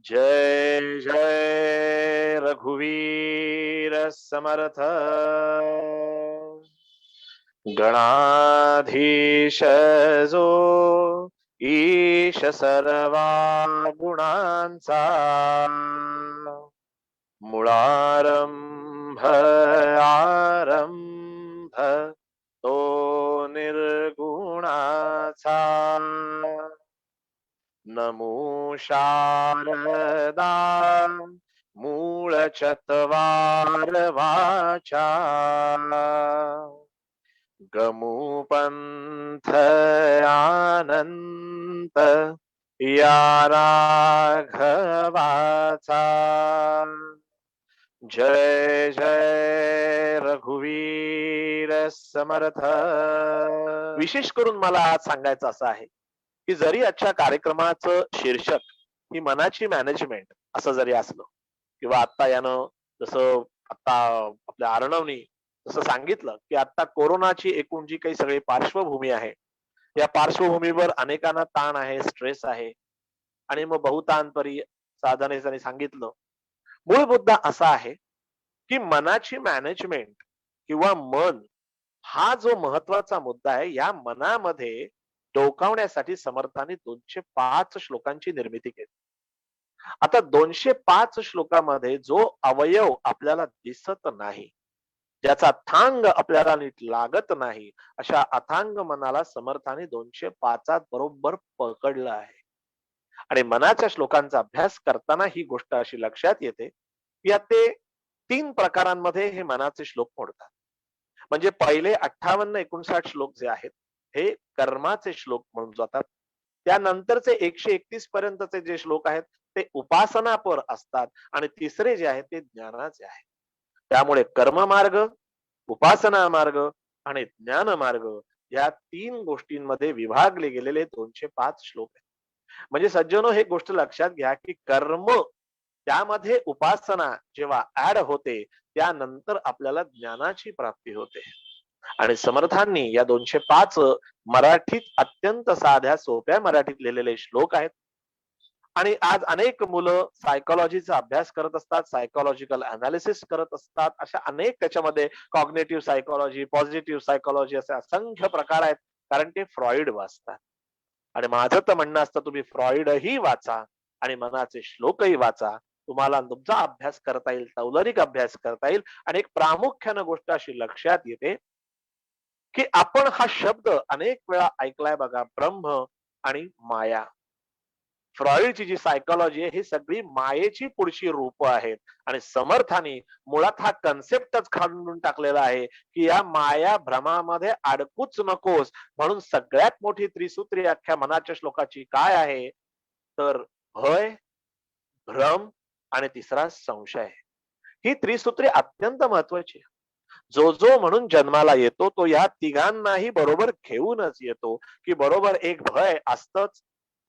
जय जय रघुवीर समर्थ। गणाधीश जो ईश सर्वा गुणांचा, मुळारंभ आरंभ तो निर्गुणाचा। नमो शारदा मूळ चत्वार वाचा, गमुपंथ आनंत या राघवाचा। जय जय रघुवीर समर्थ। विशेष करून मला आज सांगायचं असं आहे की जरी आजच्या कार्यक्रमाचं शीर्षक ही मनाची मॅनेजमेंट असं जरी असलं, किंवा आता यानं जसं आता आपल्या अर्णवनी जसं सांगितलं की आता कोरोनाची एकूण जी काही सगळी पार्श्वभूमी आहे, या पार्श्वभूमीवर अनेकांना ताण आहे, स्ट्रेस आहे, आणि मग बहुतांतरी साधने त्यांनी सांगितलं. मूळ मुद्दा असा आहे की मनाची मॅनेजमेंट किंवा मन हा जो महत्वाचा मुद्दा आहे, या मनामध्ये डोकावण्यासाठी समर्थांनी 205 श्लोकांची निर्मिती केली. आता 205 श्लोकामध्ये जो अवयव आपल्याला दिसत नाही, ज्याचा थांग आपल्याला नीट लागत नाही, अशा अथांग मनाला समर्थाने 205 बरोबर पकडलं आहे. आणि मनाच्या श्लोकांचा अभ्यास करताना ही गोष्ट अशी लक्षात येते की यात ते 3 प्रकारांमध्ये हे मनाचे श्लोक मोडतात. म्हणजे पहिले 58-59 श्लोक जे आहेत हे कर्माचे श्लोक म्हणून जातात. त्यानंतरचे 131 पर्यंतचे जे श्लोक आहेत ते उपासनापर असतात, आणि तिसरे जे आहेत ते ज्ञानाचे आहे. त्यामुळे कर्म मार्ग, उपासना मार्ग आणि ज्ञान मार्ग या 3 गोष्टींमध्ये विभागले गेलेले 205 श्लोक आहेत. म्हणजे सज्जनो, हे गोष्ट लक्षात घ्या की कर्म त्यामध्ये उपासना जेव्हा ऍड होते, त्यानंतर आपल्याला ज्ञानाची प्राप्ती होते. आणि समर्थांनी या 205 मराठीत अत्यंत साध्या सोप्या मराठीत लिहिलेले श्लोक आहेत. आणि आज अनेक मुलं सायकोलॉजीचा अभ्यास करत असतात, सायकोलॉजिकल अनालिसिस करत असतात. अशा अनेक त्याच्यामध्ये कॉग्नेटिव्ह सायकोलॉजी, पॉझिटिव्ह सायकोलॉजी असे असंख्य प्रकार आहेत, कारण ते फ्रॉइड वाचतात. आणि माझं तर म्हणणं असतं, तुम्ही फ्रॉइडही वाचा आणि मनाचे श्लोकही वाचा. तुम्हाला तुमचा अभ्यास करता येईल, तौलनिक अभ्यास करता येईल. आणि एक प्रामुख्यानं गोष्ट अशी लक्षात येते की आपण हा शब्द अनेक वेळा ऐकलाय बघा, ब्रह्म आणि माया. फ्रॉइडची जी सायकोलॉजी आहे ही सगळी मायेची पुढची रूप आहेत. आणि समर्थाने मुळात हा कन्सेप्टच खांदून टाकलेला आहे की या माया भ्रमामध्ये अडकूच नकोस. म्हणून सगळ्यात मोठी त्रिसूत्री अख्ख्या मनाच्या श्लोकाची काय आहे, तर भय, भ्रम आणि तिसरा संशय. ही त्रिसूत्री अत्यंत महत्वाची आहे. जो जो म्हणून जन्माला येतो तो या तिघांनाही बरोबर घेऊनच येतो, की बरोबर एक भय असतच,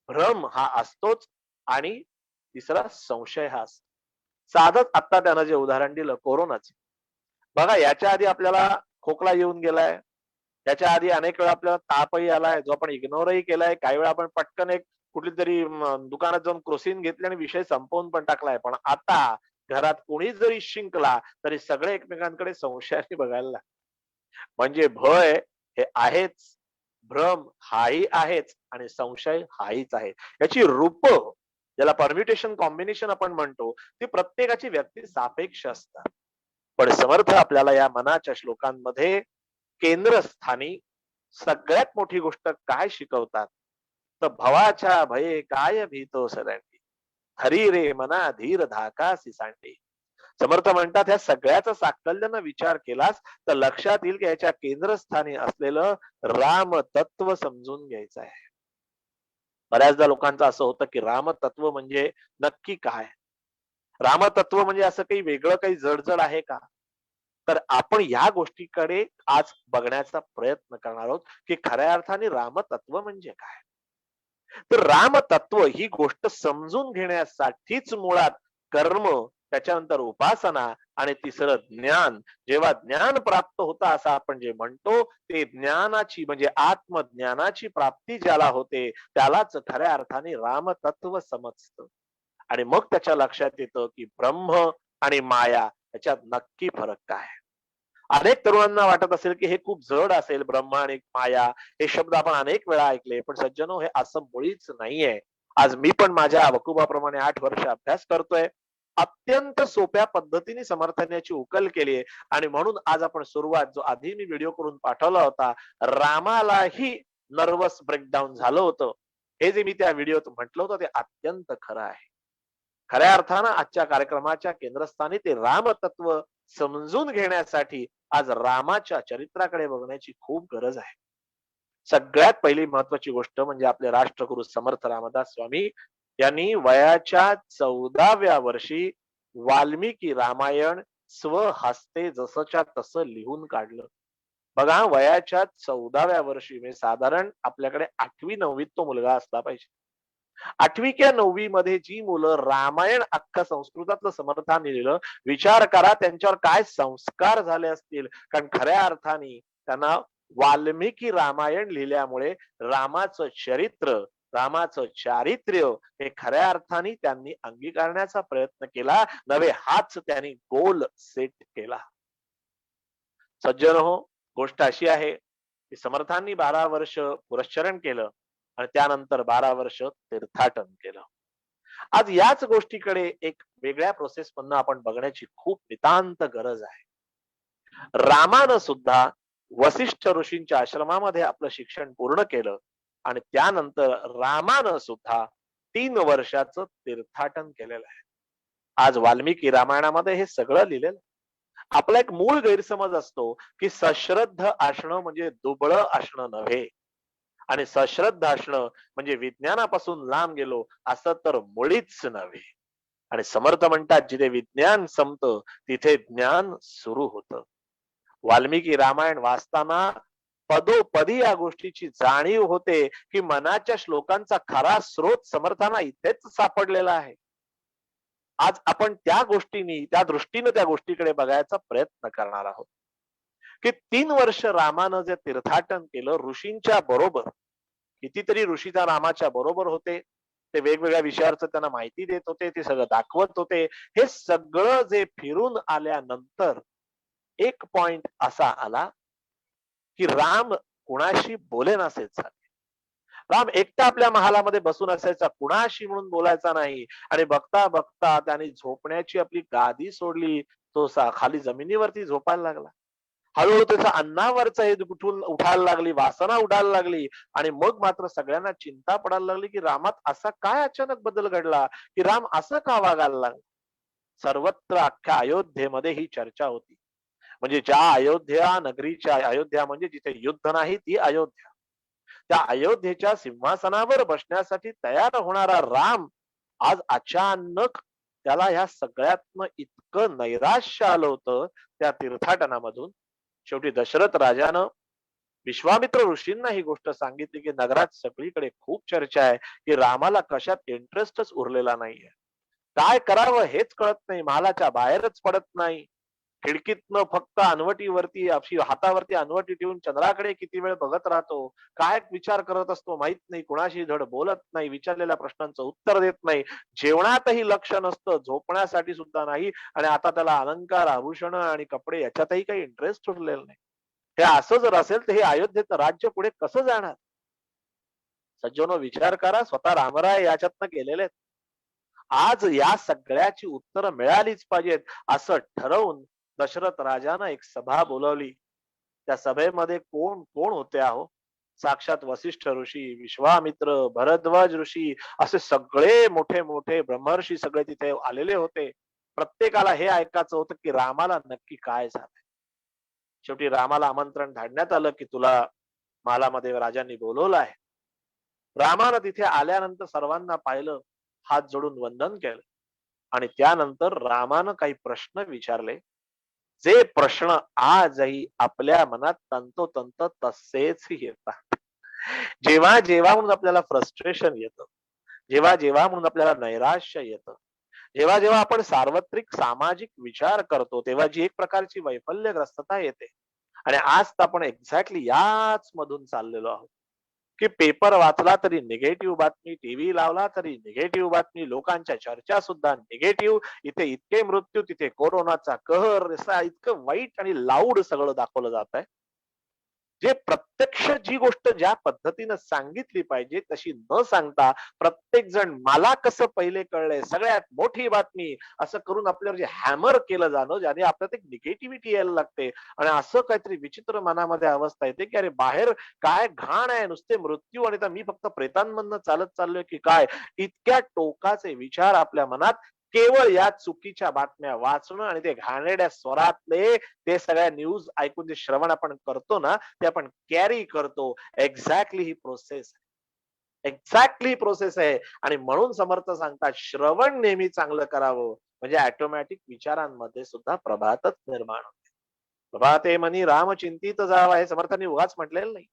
भ्रम हा असतोच, आणि तिसरा संशय हा असतो. साधच आता त्यानं जे उदाहरण दिलं कोरोनाचे, बघा याच्या आधी आपल्याला खोकला येऊन गेलाय, त्याच्या आधी अनेक वेळा आपल्याला तापही आलाय, जो आपण इग्नोरही केलाय. काही वेळा आपण पटकन एक कुठली तरी दुकानात जाऊन क्रोसिन घेतली आणि विषय संपवून पण टाकलाय. पण आता घरात कोणी जरी शिंकला तरी सगळे एकमेकांकडे संशयाने बघायला लागले. म्हणजे भय हे आहेच, भ्रम हाही आहेच, आणि संशय हाहीच आहे. याची रूप, ज्याला परम्युटेशन कॉम्बिनेशन आपण म्हणतो, ती प्रत्येकाची व्यक्ती सापेक्ष असतात. पण समर्थ आपल्याला या मनाच्या श्लोकांमध्ये केंद्रस्थानी सगळ्यात मोठी गोष्ट काय शिकवतात, तर भवाच्या भये काय भीतो सदांडी, हरी रे मना धीर धाकासी सांडी. समर्थ म्हणतात ह्या सगळ्याचा साकल्यानं विचार केलास तर लक्षात येईल की याच्या केंद्रस्थानी असलेलं राम तत्व समजून घ्यायचं आहे. बऱ्याचदा लोकांचं असं होतं की रामतत्व म्हणजे नक्की काय, रामतत्व म्हणजे असं काही वेगळं काही जडजड आहे का. तर आपण या गोष्टीकडे आज बघण्याचा प्रयत्न करणार आहोत की खऱ्या अर्थाने रामतत्व म्हणजे काय. तर रामतत्व ही गोष्ट समजून घेण्यासाठीच मुळात कर्म, त्याच्यानंतर उपासना आणि तिसरं ज्ञान. जेव्हा ज्ञान प्राप्त होतं असं आपण जे म्हणतो, ते ज्ञानाची म्हणजे आत्मज्ञानाची प्राप्ती ज्याला होते त्यालाच खऱ्या अर्थाने रामतत्व समजतं. आणि मग त्याच्या लक्षात येतं की ब्रह्म आणि माया याच्यात नक्की फरक काय आहे. अनेक तरुणांना वाटत असेल की हे खूप जड असेल, ब्रह्म आणि माया हे शब्द आपण अनेक वेळा ऐकले, पण सज्जनो हे असं मुळीच नाहीये. आज मी पण माझ्या वकुबाप्रमाणे 8 वर्ष अभ्यास करतोय. अत्यंत सोप्या पद्धतीने समर्थनाची उकल केली आहे. आणि म्हणून आज आपण सुरुवात, जो आधी मी व्हिडिओ करून पाठवला होता, रामालाही नर्वस ब्रेकडाऊन झालं होतं, हे जे मी त्या व्हिडिओत म्हटलं होतं ते अत्यंत खरं आहे. खऱ्या अर्थानं आजच्या कार्यक्रमाच्या केंद्रस्थानी ते रामतत्व समजून घेण्यासाठी आज रामाच्या चरित्राकडे बघण्याची खूप गरज आहे. सगळ्यात पहिली महत्वाची गोष्ट म्हणजे आपले राष्ट्रगुरु समर्थ रामदास स्वामी यांनी वयाच्या 14व्या वर्षी वाल्मिकी रामायण स्वहस्ते जसंच्या तसं लिहून काढलं. बघा, वयाच्या 14व्या वर्षी म्हणजे साधारण आपल्याकडे 8वी-9वीत तो मुलगा असला पाहिजे. 8वी किंवा 9वी मध्ये जी मुलं रामायण अख्खं संस्कृतातलं समर्थाने लिहिलं, विचार करा त्यांच्यावर काय संस्कार झाले असतील. कारण खऱ्या अर्थाने त्यांना वाल्मिकी रामायण लिहिल्यामुळे रामाचं चरित्र, रामाचं चारित्र्य हे खऱ्या अर्थाने त्यांनी अंगीकारण्याचा प्रयत्न केला, नव्हे हाच त्यांनी गोल सेट केला. सज्जन हो, गोष्ट अशी आहे की समर्थांनी 12 वर्ष पुरश्चरण केलं आणि त्यानंतर 12 वर्ष तीर्थाटन केलं. आज याच गोष्टीकडे एक वेगळ्या प्रोसेस मधनं आपण बघण्याची खूप नितांत गरज आहे. रामानं सुद्धा वसिष्ठ ऋषींच्या आश्रमामध्ये आपलं शिक्षण पूर्ण केलं आणि त्यानंतर रामानं सुद्धा 3 वर्षाचं तीर्थाटन केलेलं आहे. आज वाल्मिकी रामायणामध्ये हे सगळं लिहिलेलं. आपला एक मूळ गैरसमज असतो की सश्रद्ध असणं म्हणजे दुबळं असणं नव्हे, आणि सश्रद्ध असणं म्हणजे विज्ञानापासून लांब गेलो असं तर मुळीच नव्हे. आणि समर्थ म्हणतात, जिथे विज्ञान संपतं तिथे ज्ञान सुरू होतं. वाल्मिकी रामायण वाचताना पदोपदी या गोष्टीची जाणीव होते की मनाच्या श्लोकांचा खरा स्रोत समर्थांना इथेच सापडलेला आहे. आज आपण त्या गोष्टींनी, त्या दृष्टीने त्या गोष्टीकडे बघायचा प्रयत्न करणार आहोत की 3 वर्ष रामानं जे तीर्थाटन केलं ऋषींच्या बरोबर, कितीतरी ऋषी त्या रामाच्या बरोबर होते. ते वेगवेगळ्या विषयावरचं त्यांना माहिती देत होते, ते सगळं दाखवत होते. हे सगळं जे फिरून आल्यानंतर एक पॉइंट असा आला की राम कुणाशी बोलेनासेच झाले. राम एकटा आपल्या महालामध्ये बसून असायचा, कुणाशी म्हणून बोलायचा नाही. आणि बघता बघता त्याने झोपण्याची आपली गादी सोडली, तो खाली जमिनीवरती झोपायला लागला. हळूहळू त्याचा अन्नावरचा हे उठून उठायला लागली, वासना उडायला लागली. आणि मग मात्र सगळ्यांना चिंता पडायला लागली की रामात असा काय अचानक बदल घडला, की राम असं का वागायला लागला. सर्वत्र अख्ख्या अयोध्येमध्ये ही चर्चा होती. म्हणजे ज्या अयोध्या नगरीच्या, अयोध्या म्हणजे जिथे युद्ध नाही ती अयोध्या, त्या अयोध्येच्या सिंहासनावर बसण्यासाठी तयार होणारा राम आज अचानक त्याला ह्या सगळ्यातनं इतकं नैराश्य आलं होतं त्या तीर्थाटनामधून. शेवटी दशरथ राजानं विश्वामित्र ऋषींना ही गोष्ट सांगितली की नगरात सगळीकडे खूप चर्चा आहे की रामाला कशात इंटरेस्टच उरलेला नाहीये. काय करावं हेच कळत नाही, महालाच्या बाहेरच पडत नाही. खिडकीतनं फक्त अनवटीवरती, अशी हातावरती अनवटी ठेवून चंद्राकडे किती वेळ बघत राहतो. काय विचार करत असतो माहित नाही, कुणाशी धड बोलत नाही, विचारलेल्या प्रश्नांचं उत्तर देत नाही. जेवणातही लक्ष नसतं, झोपण्यासाठी सुद्धा नाही. आणि आता त्याला अलंकार, आभूषण आणि कपडे याच्यातही काही इंटरेस्ट उरलेला नाही. हे असं जर असेल तर हे अयोध्येचं राज्य पुढे कसं जाणार. सज्जनो, विचार करा, स्वतः रामराय याच्यातनं गेलेले आहेत. आज या सगळ्याची उत्तरं मिळालीच पाहिजेत असं ठरवून दशरथ राजानं एक सभा बोलवली. त्या सभेमध्ये कोण कोण होते आहो. साक्षात वसिष्ठ ऋषी, विश्वामित्र, भरद्वाज ऋषी, असे सगळे मोठे मोठे ब्रह्मर्षी सगळे तिथे आलेले होते. प्रत्येकाला हे ऐकायचं होतं की रामाला नक्की काय झालंय. शेवटी रामाला आमंत्रण धाडण्यात आलं की तुला महालामध्ये राजांनी बोलवलं आहे. रामानं तिथे आल्यानंतर सर्वांना पाहिलं, हात जोडून वंदन केलं आणि त्यानंतर रामानं काही प्रश्न विचारले, जे प्रश्न आजही आपल्या मनात तंतोतंत तसेच येतात. जेव्हा जेव्हा म्हणून आपल्याला फ्रस्ट्रेशन येतं, जेव्हा जेव्हा म्हणून आपल्याला नैराश्य येतं, जेव्हा जेव्हा आपण सार्वत्रिक सामाजिक विचार करतो, तेव्हा जी एक प्रकारची वैफल्यग्रस्तता येते. आणि आज तर आपण एक्झॅक्टली याच मधून चाललेलो आहोत. की पेपर वाचला तरी निगेटिव्ह बातमी, टीव्ही लावला तरी निगेटिव्ह बातमी, लोकांच्या चर्चा सुद्धा निगेटिव्ह. इथे इतके मृत्यू, तिथे कोरोनाचा कहर, असा इतकं वाईट आणि लाऊड सगळं दाखवलं जात आहे. जे प्रत्यक्ष जी गोष्ट ज्या पद्धतीनं सांगितली पाहिजे तशी न सांगता प्रत्येक जण मला कसं पहिले कळलंय, सगळ्यात मोठी बातमी, असं करून आपल्यावर जे हॅमर केलं जाणं, ज्याने आपल्यात एक निगेटिव्हिटी यायला लागते आणि असं काहीतरी विचित्र मनामध्ये अवस्था येते की अरे बाहेर काय घाण आहे, नुसते मृत्यू आणि आता मी फक्त प्रेतांमधनं चालत चाललोय की काय. इतक्या टोकाचे विचार आपल्या मनात केवळ या चुकीच्या बातम्या वाचणं आणि ते घाणेरड्या स्वरातले ते सगळ्या न्यूज ऐकून जे श्रवण आपण करतो ना, ते आपण कॅरी करतो. एक्झॅक्टली ही प्रोसेस एक्झॅक्टली प्रोसेस आहे. आणि म्हणून समर्थ सांगतात श्रवण नेहमी चांगलं करावं, म्हणजे ऑटोमॅटिक विचारांमध्ये सुद्धा प्रभातच निर्माण होते. प्रभाते मनी राम चिंतित जावा, हे समर्थांनी उगाच म्हटलेलं नाही.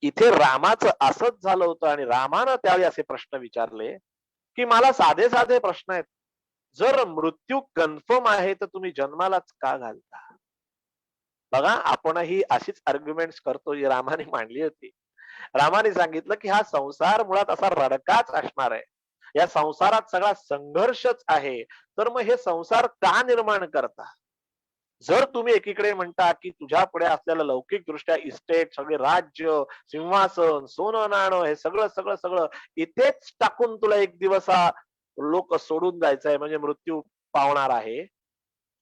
इथे रामाचं असंच झालं होतं आणि रामानं त्यावेळी असे प्रश्न विचारले की मला साधे साधे प्रश्न आहेत. जर मृत्यू कन्फर्म आहे तर तुम्ही जन्मालाच का घालता? बघा आपणही अशीच आर्ग्युमेंट करतो जी रामाने मांडली होती. रामाने सांगितलं की हा संसार मुळात असा रडकाच असणार आहे. या संसारात सगळा संघर्षच आहे. तर मग हे संसार का निर्माण करता? जर तुम्ही एकीकडे म्हणता की तुझ्या पुढे असलेलं लौकिक दृष्ट्या इस्टेट, सगळे राज्य, सिंहासन, सोनं नाणं, हे सगळं सगळं सगळं इथेच टाकून तुला एक दिवस हा लोक सोडून जायचंय, म्हणजे मृत्यू पावणार आहे.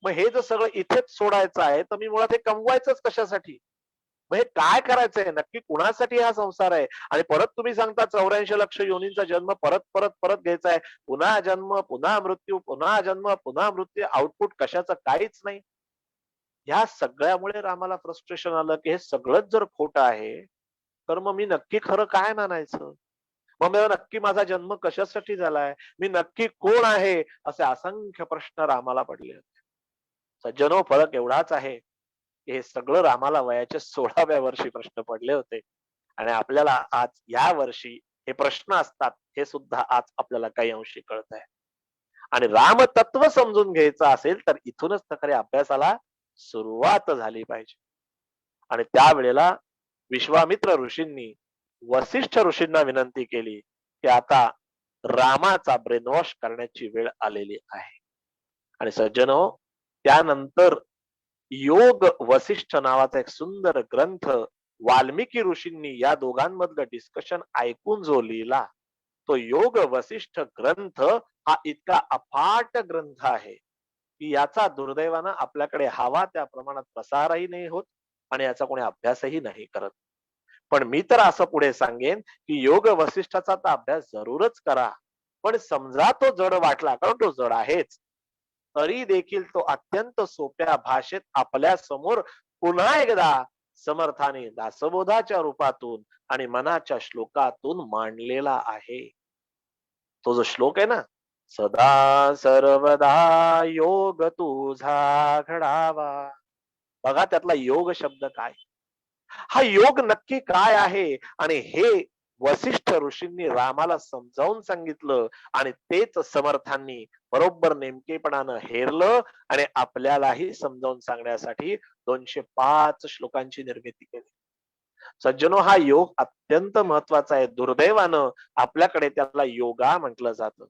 मग हे जर सगळं इथेच सोडायचं आहे तर मी मुळात हे कमवायचंच कशासाठी? मग हे काय करायचंय नक्की, कुणासाठी हा संसार आहे? आणि परत तुम्ही सांगता 84 लक्ष योनींचा जन्म परत परत परत घ्यायचा आहे. पुन्हा जन्म, पुन्हा मृत्यू, पुन्हा जन्म, पुन्हा मृत्यू, आउटपुट कशाचं काहीच नाही. ह्या सगळ्यामुळे रामाला फ्रस्ट्रेशन आलं की हे सगळंच जर खोटं आहे, तर मग मी नक्की खरं काय मानायचं? मग मला नक्की माझा जन्म कशासाठी झालाय? मी नक्की कोण आहे? असे असंख्य प्रश्न रामाला पडले होते. सज्जनो, फरक एवढाच आहे की हे सगळं रामाला वयाच्या 16व्या वर्षी प्रश्न पडले होते आणि आपल्याला आज या वर्षी हे प्रश्न असतात, हे सुद्धा आज आपल्याला काही अंशी कळत आहे. आणि रामतत्व समजून घ्यायचं असेल तर इथूनच तर खऱ्या अभ्यासाला सुरुवात झाली पाहिजे. आणि त्यावेळेला विश्वामित्र ऋषींनी वसिष्ठ ऋषींना विनंती केली की आता रामाचा ब्रेनवॉश करण्याची वेळ आलेली आहे. आणि सज्जनो, त्यानंतर योग वसिष्ठ नावाचा एक सुंदर ग्रंथ वाल्मिकी ऋषींनी या दोघांमधलं डिस्कशन ऐकून जो लिहिला, तो योग वसिष्ठ ग्रंथ हा इतका अफाट ग्रंथ आहे की याचा दुर्दैवानं आपल्याकडे हवा त्या प्रमाणात प्रसारही नाही होत आणि याचा कोणी अभ्यासही नाही करत. पण मी तर असं पुढे सांगेन की योग वसिष्ठाचा तर अभ्यास जरूरच करा. पण समजा तो जड वाटला, कारण तो जड आहेच, तरी देखील तो अत्यंत सोप्या भाषेत आपल्या समोर पुन्हा एकदा समर्थाने दासबोधाच्या रूपातून आणि मनाच्या श्लोकातून मांडलेला आहे. तो जो श्लोक आहे ना, सदा सर्वदा योग तुझा घडावा. बघा त्यातला योग शब्द काय, हा योग नक्की काय आहे, आणि हे वसिष्ठ ऋषींनी रामाला समजावून सांगितलं आणि तेच समर्थांनी बरोबर नेमकेपणानं हेरलं आणि आपल्यालाही समजावून सांगण्यासाठी 205 श्लोकांची निर्मिती केली. सज्जनो, हा योग अत्यंत महत्वाचा आहे. दुर्दैवानं आपल्याकडे त्याला योगा म्हटलं जातं.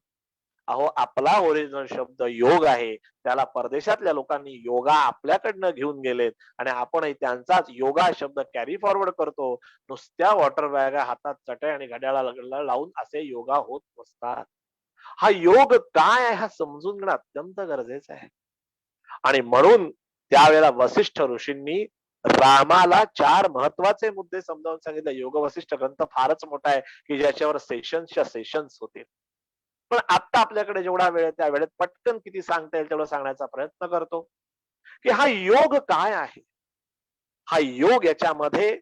अहो, आपला ओरिजिनल शब्द योग आहे. त्याला परदेशातल्या लोकांनी योगा आपल्याकडनं घेऊन गेलेत आणि आपणही त्यांचाच योगा शब्द कॅरी फॉरवर्ड करतो. नुसत्या वॉटर बॅगा हातात चटई आणि घड्याळाला लावून असे योगा होत नसतात. हा योग काय आहे हा समजून घेणं अत्यंत गरजेचं आहे. आणि म्हणून त्यावेळेला वसिष्ठ ऋषींनी रामाला 4 महत्वाचे मुद्दे समजावून सांगितले. योग वसिष्ठ ग्रंथ फारच मोठा आहे की ज्याच्यावर सेशन्सच्या सेशन्स होतील. पण आता आपल्याकडे जेवढा वेळ आहे त्या वेळेत पटकन किती सांगता येईल तेवढं सांगण्याचा प्रयत्न करतो की हा योग काय आहे. हा योग याच्यामध्ये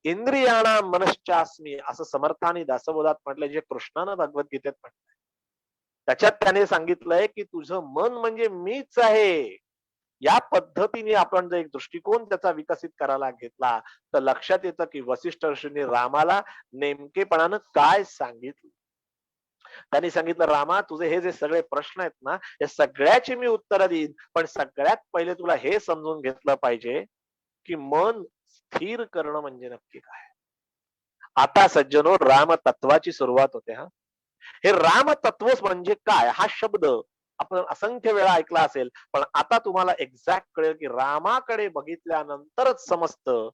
इंद्रियाणा मनश्चास्मी असं समर्थाने दासबोधात म्हटलंय, जे कृष्णानं भगवद्गीतेत म्हटलंय. त्याच्यात त्याने सांगितलंय की तुझं मन म्हणजे मीच आहे. या पद्धतीने आपण जर एक दृष्टिकोन त्याचा विकसित करायला घेतला तर लक्षात येतं की वसिष्ठ ऋषींनी रामाला नेमकेपणानं काय सांगितलं. त्यांनी सांगितलं, रामा तुझे हे जे सगळे प्रश्न आहेत ना, या सगळ्याची मी उत्तरं देईन, पण सगळ्यात पहिले तुला हे समजून घेतलं पाहिजे की मन स्थिर करणं म्हणजे नक्की काय. आता सज्जनो राम तत्वाची सुरुवात होते हा. हे राम तत्व म्हणजे काय हा शब्द आपण असंख्य वेळा ऐकला असेल, पण आता तुम्हाला एक्झॅक्ट कळेल की रामाकडे बघितल्यानंतरच समजतं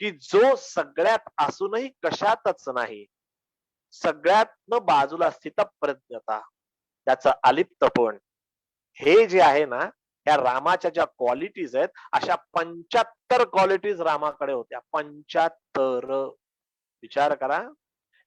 की जो सगळ्यात असूनही कशातच नाही, सगळ्यात बाजूला स्थितप्रज्ञता, त्याचं अलिप्तपण, हे जे आहे ना, या रामाच्या ज्या क्वालिटीज आहेत, अशा 75 क्वालिटीज रामाकडे होत्या. 75. विचार करा.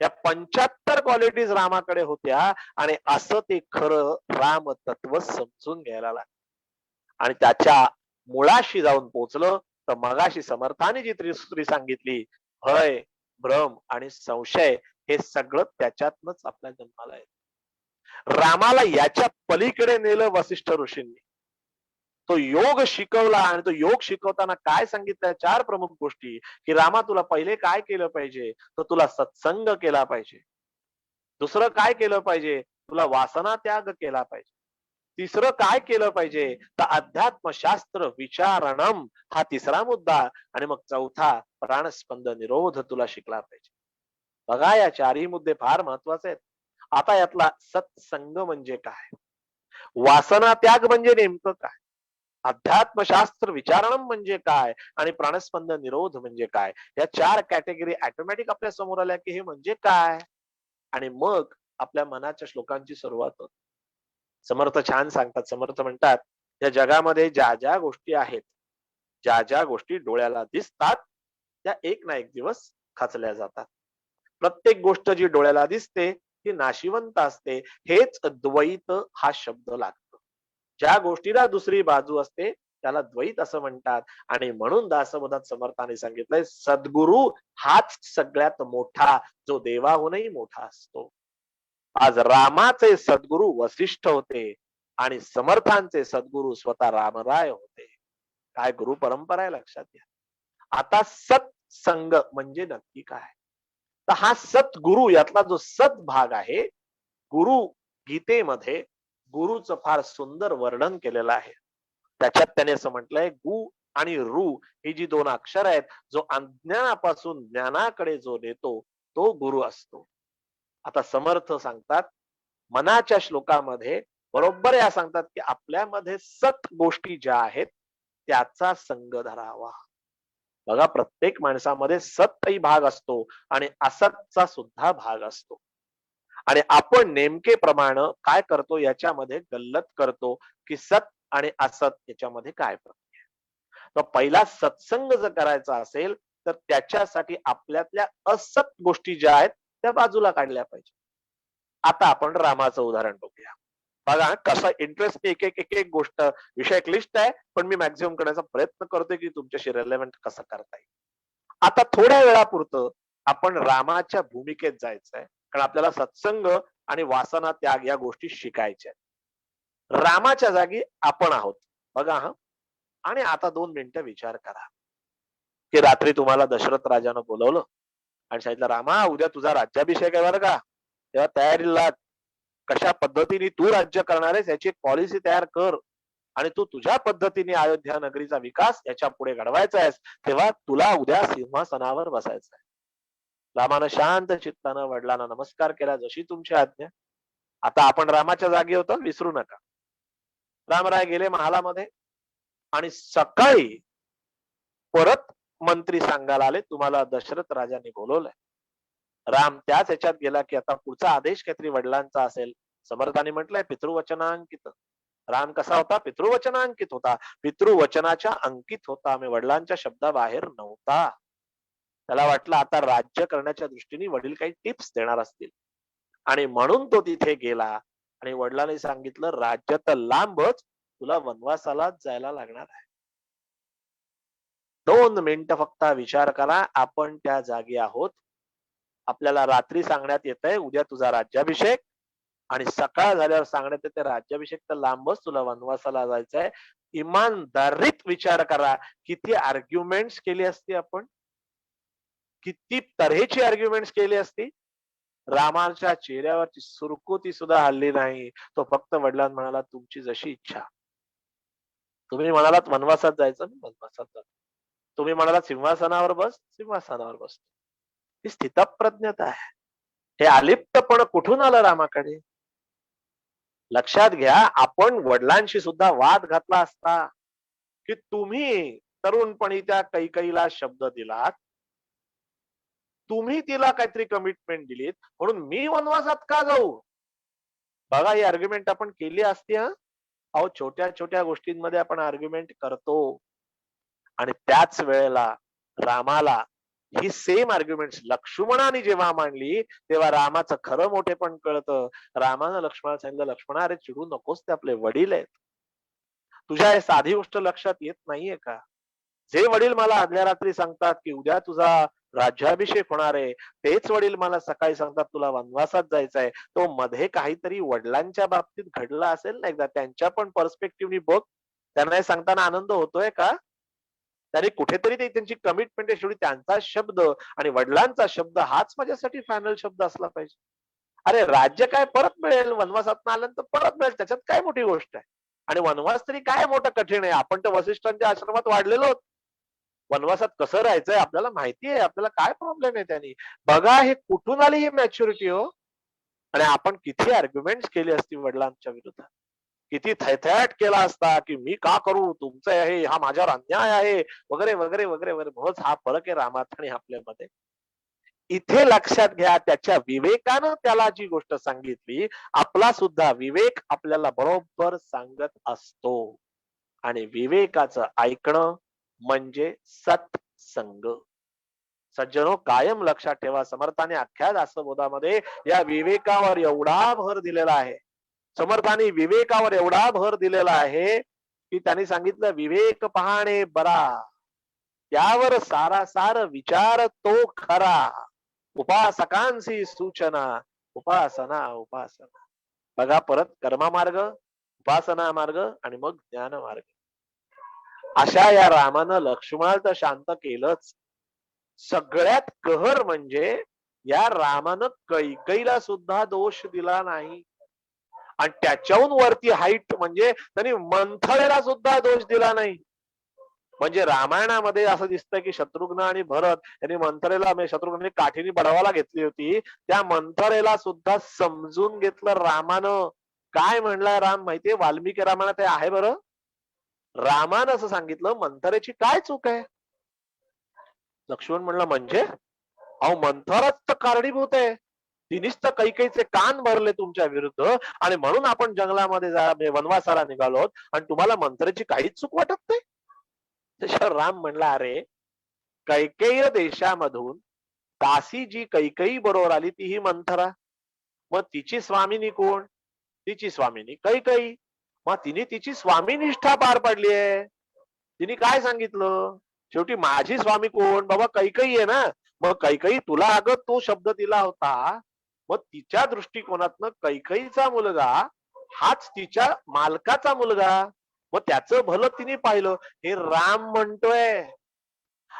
या 75 क्वालिटीज रामाकडे होत्या आणि असं ते खरं राम तत्व समजून घ्यायला लागलं आणि त्याच्या मुळाशी जाऊन पोहोचलं. तर मगाशी समर्थाने जी त्रिसूत्री सांगितली, भय, भ्रम आणि संशय, हे सगळं त्याच्यातनच आपल्या जन्माला येतं. रामाला याच्या पलीकडे नेलं वसिष्ठ ऋषींनी. तो योग शिकवला आणि तो योग शिकवताना काय सांगितलं, 4 प्रमुख गोष्टी, की रामा तुला पहिले काय केलं पाहिजे, तर तुला सत्संग केला पाहिजे. दुसरं काय केलं पाहिजे, तुला वासना त्याग केला पाहिजे. तिसरं काय केलं पाहिजे, तर अध्यात्मशास्त्र विचारणम, हा तिसरा मुद्दा. आणि मग चौथा, प्राणस्पंद निरोध तुला शिकला पाहिजे. बघा, या चारही मुद्दे फार महत्वाचे आहेत. आता यातला सत्संग म्हणजे काय, वासना त्याग म्हणजे नेमकं काय, अध्यात्मशास्त्र विचारणं म्हणजे काय आणि प्राणस्पंद निरोध म्हणजे काय, या 4 कॅटेगरी ऑटोमॅटिक आपल्या समोर आल्या की हे म्हणजे काय. आणि मग आपल्या मनाच्या श्लोकांची सुरुवात होते. समर्थ छान सांगतात. समर्थ म्हणतात, या जगामध्ये ज्या ज्या गोष्टी आहेत, ज्या ज्या गोष्टी डोळ्याला दिसतात, त्या एक ना एक दिवस खचल्या जातात. प्रत्येक गोष्ट जी डोळ्याला दिसते ती नाशिवंत असते. हेच द्वैत हा शब्द लागतो. ज्या गोष्टीला दुसरी बाजू असते त्याला द्वैत असं म्हणतात. आणि म्हणून दासबोधात समर्थाने सांगितलंय, सद्गुरु हाच सगळ्यात मोठा, जो देवाहूनही मोठा असतो. आज रामाचे सद्गुरु वसिष्ठ होते आणि समर्थांचे सद्गुरु स्वतः रामराय होते. काय गुरु परंपरा आहे, लक्षात घ्या. आता सत्संग म्हणजे नक्की काय, तर हा सद्गुरु यातला जो सत भाग आहे, गुरु गीतेमध्ये गुरुचं फार सुंदर वर्णन केलेलं आहे. त्याच्यात त्याने असं म्हटलंय, गु आणि रू ही जी 2 अक्षर आहेत, जो अज्ञानापासून ज्ञानाकडे जो नेतो तो गुरु असतो. आता समर्थ सांगतात, मनाच्या श्लोकामध्ये बरोबर या सांगतात की आपल्यामध्ये सत गोष्टी ज्या आहेत त्याचा संग धरावा. बघा, प्रत्येक माणसामध्ये सतही भाग असतो आणि असतचा सुद्धा भाग असतो. आणि आपण नेमके प्रमाण काय करतो याच्यामध्ये गल्लत करतो की सत आणि असत याच्यामध्ये काय फरक आहे. तर पहिला सत्संग जर करायचा असेल तर त्याच्यासाठी आपल्यातल्या असत गोष्टी ज्या आहेत त्या बाजूला काढल्या पाहिजे. आता आपण रामाचं उदाहरण बघूया. बघा कसं इंटरेस्ट, एक एक एक एक गोष्ट, विषय क्लिष्ट आहे पण मी मॅक्झिमम करण्याचा प्रयत्न करतोय की तुमच्याशी रेलेव्हंट कसं करता येईल. आता थोड्या वेळापुरतं आपण रामाच्या भूमिकेत जायचंय, कारण आपल्याला सत्संग आणि वासना त्याग या गोष्टी शिकायच्या. रामाच्या जागी आपण आहोत. बघा हा. आणि आता 2 मिनिटं विचार करा की रात्री तुम्हाला दशरथ राजानं बोलवलं आणि सांगितलं, रामा उद्या तुझा राज्याभिषेक आहे बरं का, तेव्हा तयारीला लाग. कशा पद्धतीने तू राज्य करणार आहेस याची एक पॉलिसी तयार कर आणि तू तुझ्या पद्धतीने अयोध्या नगरीचा विकास याच्या पुढे घडवायचा आहेस, तेव्हा तुला उद्या सिंहासनावर बसायचं आहे. रामानं शांत चित्तानं वडिलांना नमस्कार केला, जशी तुमची आज्ञा. आता आपण रामाच्या जागी होतो, विसरू नका. रामराय गेले महालामध्ये आणि सकाळी परत मंत्री सांगायला आले, तुम्हाला दशरथ राजांनी बोलवलंय. राम त्याच ह्याच्यात गेला की आता पुढचा आदेश काहीतरी वडिलांचा असेल. समर्थाने म्हटलंय पितृवचनांकित. राम कसा होता, पितृवचनांकित होता. पितृवचनाच्या अंकित होता, मी वडिलांच्या शब्दाबाहेर नव्हता. त्याला वाटलं आता राज्य करण्याच्या दृष्टीने वडील काही टिप्स देणार असतील आणि म्हणून तो तिथे गेला आणि वडिलांनी सांगितलं, राज्य तर लांबच, तुला वनवासालाच जायला लागणार आहे. 2 मिनिटं फक्त विचार करा, आपण त्या जागी आहोत. आपल्याला रात्री सांगण्यात येतंय उद्या तुझा राज्याभिषेक आणि सकाळ झाल्यावर सांगण्यात येते राज्याभिषेक तर लांबच, तुला वनवासाला जायचंय. इमानदारीत विचार करा, किती आर्ग्युमेंट्स केली असती आपण, किती तऱ्हेची आर्ग्युमेंट्स केली असती. रामाच्या चेहऱ्यावरची सुरकुती सुद्धा हल्ली नाही. तो फक्त वडिलांना म्हणाला, तुमची जशी इच्छा. तुम्ही म्हणालात वनवासात जायचं, मी वनवासात जातो. तुम्ही म्हणालात सिंहासनावर बस, सिंहासनावर बसतो. ही स्थितप्रज्ञता आहे. हे अलिप्तपण कुठून आलं रामाकडे? लक्षात घ्या, आपण वडिलांशी सुद्धा वाद घातला असता की तुम्ही तरुणपणी त्या कैकेयीला शब्द दिलात, तुम्ही तिला काहीतरी कमिटमेंट दिलीत, म्हणून मी वनवासात का जाऊ? बघा, ही आर्ग्युमेंट आपण केली असती हा. अहो, छोट्या छोट्या गोष्टींमध्ये आपण आर्ग्युमेंट करतो. आणि त्याच वेळेला रामाला ही सेम आर्ग्युमेंट लक्ष्मणाने जेव्हा मांडली, तेव्हा रामाचं खरं मोठेपण कळतं. रामानं लक्ष्मणाला सांगितलं, लक्ष्मणा, अरे चिडू नकोस, ते आपले वडील आहेत. तुझ्या हे साधी गोष्ट लक्षात येत नाहीये का? जे वडील मला आदल्या रात्री सांगतात की उद्या तुझा राज्याभिषेक होणार आहे, तेच वडील मला सकाळी सांगतात तुला वनवासात जायचंय. तो मध्ये काहीतरी वडिलांच्या बाबतीत घडलं असेल ना एकदा, त्यांच्या पण पर्स्पेक्टिव्हनी बघ. त्यांना हे सांगताना आनंद होतोय का? त्याने कुठेतरी ते त्यांची कमिटमेंट आहे, शेवटी त्यांचा शब्द आणि वडिलांचा शब्द हाच माझ्यासाठी फायनल शब्द असला पाहिजे. अरे, राज्य काय परत मिळेल, वनवासात आल्यानंतर परत मिळेल, त्याच्यात काय मोठी गोष्ट आहे? आणि वनवास तरी काय मोठं कठीण आहे? आपण तर वसिष्ठांच्या आश्रमात वाढलेलो आहोत. वनवासात कसं राहायचंय आपल्याला माहिती आहे, आपल्याला काय प्रॉब्लेम आहे त्यांनी. बघा, हे कुठून आली ही मॅच्युरिटी हो. आणि आपण किती आर्ग्युमेंट्स केली असती वडिलांच्या विरोधात, किती थैथयाट केला असता की मी का करू, तुमचं आहे, हा माझ्यावर अन्याय आहे, वगैरे वगैरे वगैरे वगैरे. बहोच हा फरक आहे रामात आणि आपल्यामध्ये. इथे लक्षात घ्या, त्याच्या विवेकानं त्याला जी गोष्ट सांगितली, आपला सुद्धा विवेक आपल्याला बरोबर सांगत असतो. आणि विवेकाचं ऐकणं म्हणजे सत्संग. सज्जनो, कायम लक्षात ठेवा, समर्थाने अख्ख्या दासबोधामध्ये या विवेकावर एवढा भर दिलेला आहे. समर्थाने विवेकावर एवढा भर दिलेला आहे की त्यांनी सांगितलं, विवेक पाहणे बरा, त्यावर सारासार विचार तो खरा. उपासकांसी सूचना, उपासना उपासना. बघा, परत कर्म मार्ग, उपासना मार्ग आणि मग ज्ञान मार्ग. अशा या रामानं लक्ष्मणाला तर शांत केलंच. सगळ्यात कहर म्हणजे या रामानं कैकेयीला सुद्धा दोष दिला नाही. आणि त्याच्याहून वरती हाईट म्हणजे त्यांनी मंथरेला सुद्धा दोष दिला नाही. म्हणजे रामायणामध्ये असं दिसतंय की शत्रुघ्न आणि भरत यांनी मंथरेला, म्हणजे शत्रुघ्नाने काठीने बडवायला घेतली होती, त्या मंथरेला सुद्धा समजून घेतलं रामानं. काय म्हणलाय राम माहितीये वाल्मिकी रामायणात ते आहे बरं. रामानं असं सांगितलं, मंथरेची काय चूक आहे? लक्ष्मण म्हणला, म्हणजे अहो, मंथरच तर कारणीभूत आहे. तिनेच तर कैकेयीचे कान भरले तुमच्या विरुद्ध, आणि म्हणून आपण जंगलामध्ये म्हणजे वनवासाला निघालो, आणि तुम्हाला मंथरेची काहीच चूक वाटत नाही. त्याच्यावर राम म्हणला, अरे, कैकेय देशामधून दासी जी कैकेयी बरोबर आली ती ही मंथरा. मग तिची स्वामिनी कोण? तिची स्वामिनी कैकेयी. मग तिने तिची स्वामी निष्ठा पार पाडली आहे. तिने काय सांगितलं? शेवटी माझी स्वामी कोण बाबा? कैकेयी आहे ना. मग कैकेयी, तुला अगं तो शब्द दिला होता, मग तिच्या दृष्टिकोनातनं कैकेयीचा मुलगा हाच तिच्या मालकाचा मुलगा, मग त्याचं भलं तिने पाहिलं. हे राम म्हणतोय.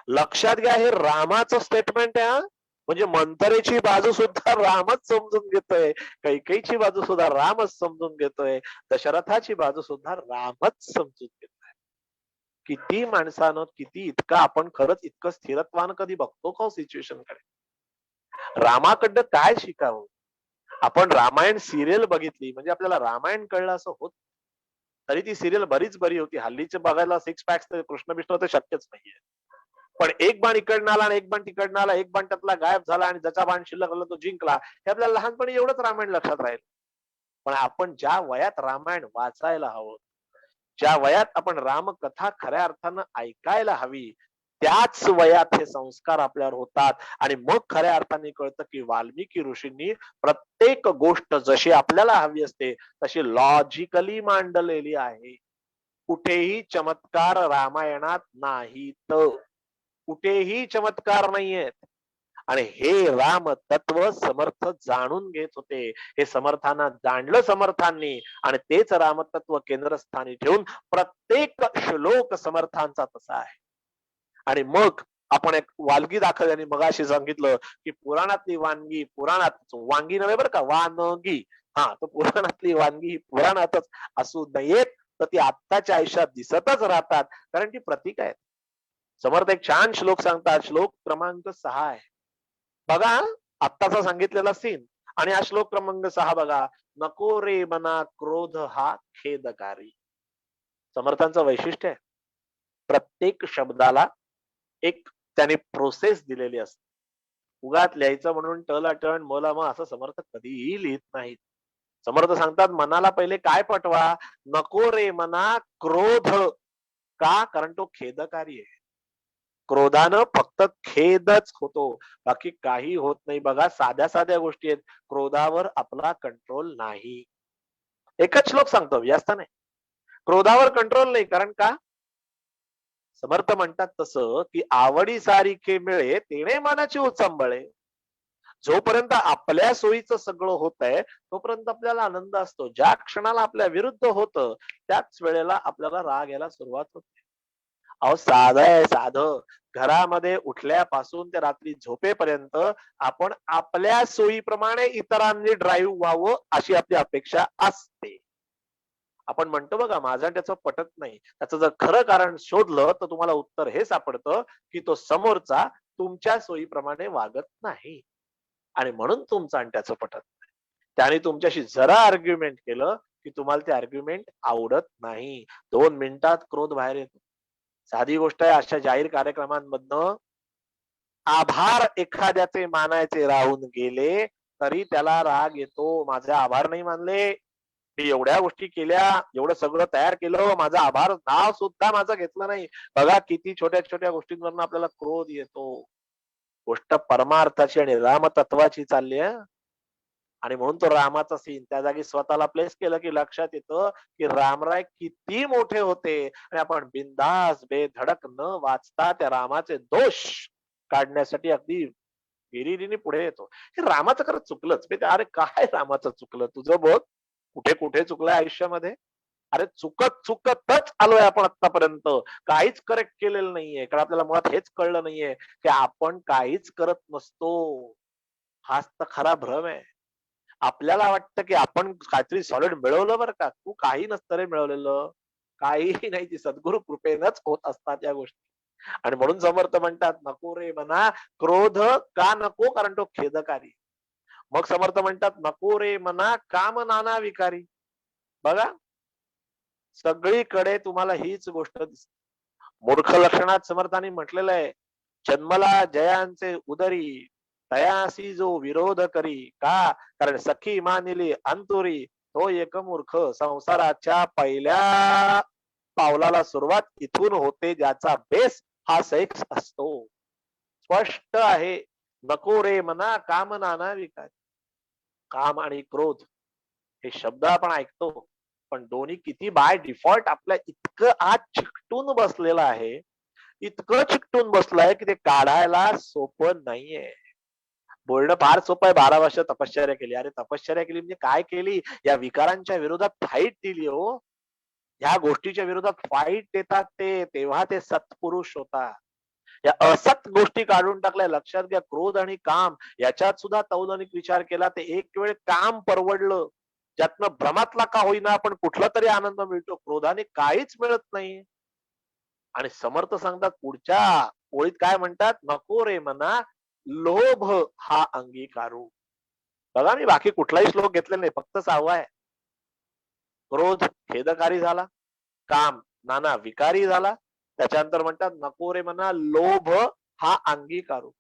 लक्षात घ्या, हे रामाचं स्टेटमेंट आहे. म्हणजे मंथरेची बाजू सुद्धा रामच समजून घेतोय, कैकेयीची बाजू सुद्धा रामच समजून घेतोय, दशरथाची बाजू सुद्धा रामच समजून घेतोय. किती माणसानं, किती इतकं आपण खरंच इतकं स्थिरत्वानं कधी बघतो का सिच्युएशन कडे? रामाकडनं काय शिकावं? आपण रामायण सिरियल बघितली म्हणजे आपल्याला रामायण कळलं असं होत. तरी ती सिरियल बरीच बरी होती. हल्लीचे बघायला सिक्स पॅक्स कृष्ण विष्णू तर शक्यच नाहीये. पण एक बाण इकडनं आला आणि एक बाण तिकडनं आला, एक बाण त्यातला गायब झाला आणि ज्याचा बाण शिल्लक राहिला तो जिंकला. हे आपल्याला लहानपणी एवढंच रामायण लक्षात राहील. पण आपण ज्या वयात रामायण वाचायला हवं, ज्या वयात आपण रामकथा खऱ्या अर्थानं ऐकायला हवी, त्याच वयात हे संस्कार आपल्यावर होतात. आणि मग खऱ्या अर्थाने कळतं की वाल्मिकी ऋषींनी प्रत्येक गोष्ट जशी आपल्याला हवी असते तशी लॉजिकली मांडलेली आहे. कुठेही चमत्कार रामायणात नाहीत. कुठेही चमत्कार नाहीयेत. आणि हे राम तत्व समर्थ जाणून घेत होते. हे समर्थांना जाणलं समर्थांनी, आणि तेच रामतत्व केंद्रस्थानी ठेवून प्रत्येक श्लोक समर्थांचा तसा आहे. आणि मग आपण एक वानगी दाखल, आणि मगाशी सांगितलं की पुराणातली वानगी पुराणात, वांगी नव्हे बरं का, वानगी. हा, तर पुराणातली वानगी ही पुराणातच असू नयेत, तर ती आत्ताच्या आयुष्यात दिसतच राहतात, कारण ती प्रतीक आहेत. समर्थ एक छान श्लोक सांगतात, श्लोक क्रमांक 6 आहे. बघा आत्ताचा सांगितलेला सीन आणि हा श्लोक क्रमांक 6 बघा. नको रे मना क्रोध हा खेदकारी. समर्थांचं वैशिष्ट्य आहे. प्रत्येक शब्दाला एक त्याने प्रोसेस दिलेली असते. उगाच लिहायचं म्हणून टळ मोला मग असं समर्थ कधीही लिहित नाहीत. समर्थ सांगतात मनाला पहिले काय पटवा, नको रे मना क्रोध. का? कारण तो खेदकारी आहे. क्रोधानं फक्त खेदच होतो, बाकी काही होत नाही. बघा साध्या साध्या गोष्टी आहेत, क्रोधावर आपला कंट्रोल नाही. एकच श्लोक सांगतो, व्यस्त नाही. क्रोधावर कंट्रोल नाही, कारण का? समर्थ म्हणतात तसं की आवडी सारिखे मिळे तेणे मनाची उचंबळे. जोपर्यंत आपल्या सोयीचं सगळं होत आहे तोपर्यंत आपल्याला आनंद असतो. ज्या क्षणाला आपल्या विरुद्ध होतं त्याच वेळेला आपल्याला राग यायला सुरुवात होते. अहो साधं आहे साधं. घरामध्ये उठल्यापासून ते रात्री झोपेपर्यंत आपण आपल्या सोयीप्रमाणे इतरांनी ड्राईव्ह व्हावं अशी आपली अपेक्षा असते. आपण म्हणतो बघा माझं त्याचं पटत नाही. त्याचं जर खरं कारण शोधलं तर तुम्हाला उत्तर हे सापडतं की तो समोरचा तुमच्या सोयीप्रमाणे वागत नाही आणि म्हणून तुमचं आणि त्याचं पटत नाही. त्याने तुमच्याशी जरा आर्ग्युमेंट केलं की तुम्हाला ते आर्ग्युमेंट आवडत नाही. 2 मिनिटात क्रोध बाहेर येतो. साधी गोष्ट आहे, अशा जाहीर कार्यक्रमांमधनं आभार एखाद्याचे मानायचे राहून गेले तरी त्याला राग येतो. माझे आभार नाही मानले, मी एवढ्या गोष्टी केल्या, एवढं सगळं तयार केलं, माझा आभार नाव सुद्धा माझं घेतलं नाही. बघा किती छोट्या छोट्या गोष्टींवरनं आपल्याला क्रोध येतो. गोष्ट परमार्थाची आणि रामतत्वाची चालली आहे. आणि म्हणून तो रामाचा सीन त्या जागी स्वतःला प्लेस केलं की लक्षात येतं की रामराय किती मोठे होते आणि आपण बिनधास्त बेधडक न वाचता त्या रामाचे दोष काढण्यासाठी अगदी हिरिरीने पुढे येतो. हे रामाचं खरं चुकलंच. अरे काय रामाचं चुकलं तुझं बघ. कुठे कुठे चुकलंय आयुष्यामध्ये. अरे चुकत चुकतच आलोय आपण आतापर्यंत. काहीच करेक्ट केलेलं नाहीये. कारण आपल्याला मुळात हेच कळलं नाहीये की आपण काहीच करत नसतो. हाच तर खरा भ्रम आहे. आपल्याला वाटतं की आपण काहीतरी सॉलिड मिळवलं बरं का. तू काही नसतं रे मिळवलेलं. काहीही नाही. ती सद्गुरु कृपेनच होत असतात या गोष्टी. आणि म्हणून समर्थ म्हणतात नको रे मना क्रोध. का नको? कारण तो खेदकारी. मग समर्थ म्हणतात नको रे मना काम नाना विकारी. बघा सगळीकडे तुम्हाला हीच गोष्ट दिसते. मूर्ख लक्षणात समर्थांनी म्हटलेलं आहे, जन्मला जयांचे उदरी तयासी जो विरोध करी. का? कारण सखी मानिली अंतुरी तो एक मूर्ख. संसाराच्या पहिल्या पावलाला सुरुवात इथून होते, ज्याचा बेस हा सेक्स असतो. स्पष्ट आहे. नको रे मना काम नाना विकार. काम आणि क्रोध हे शब्द आपण ऐकतो, पण दोन्ही किती बाय डिफॉल्ट आपल्या इतकं आज चिकटून बसलेलं आहे, इतकं चिकटून बसलंय की ते काढायला सोपं नाहीये. बोलणं फार सोपं आहे. 12 वर्ष तपश्चर्या केली. अरे तपश्चर्या केली म्हणजे काय केली? या विकारांच्या विरोधात फाईट दिली हो. ह्या गोष्टीच्या विरोधात फाईट देतात ते, तेव्हा ते सत्पुरुष होतात. या असत गोष्टी काढून टाकल्या. लक्षात घ्या क्रोध आणि काम याच्यात सुद्धा तौलनिक विचार केला तर एक वेळ काम परवडलं. ज्यातनं भ्रमातला का होईना आपण कुठला तरी आनंद मिळतो. क्रोधाने काहीच मिळत नाही. आणि समर्थ सांगतात पुढच्या ओळीत काय म्हणतात, नको रे मना लोभ हा अंगीकारू. बघा मी बाकी कुठलाही श्लोक घेतलेला नाही, फक्त 6वा आहे. क्रोध खेदकारी झाला, काम नाना विकारी झाला. त्याच्यानंतर म्हणतात नको रे मना लोभ हा अंगीकारू.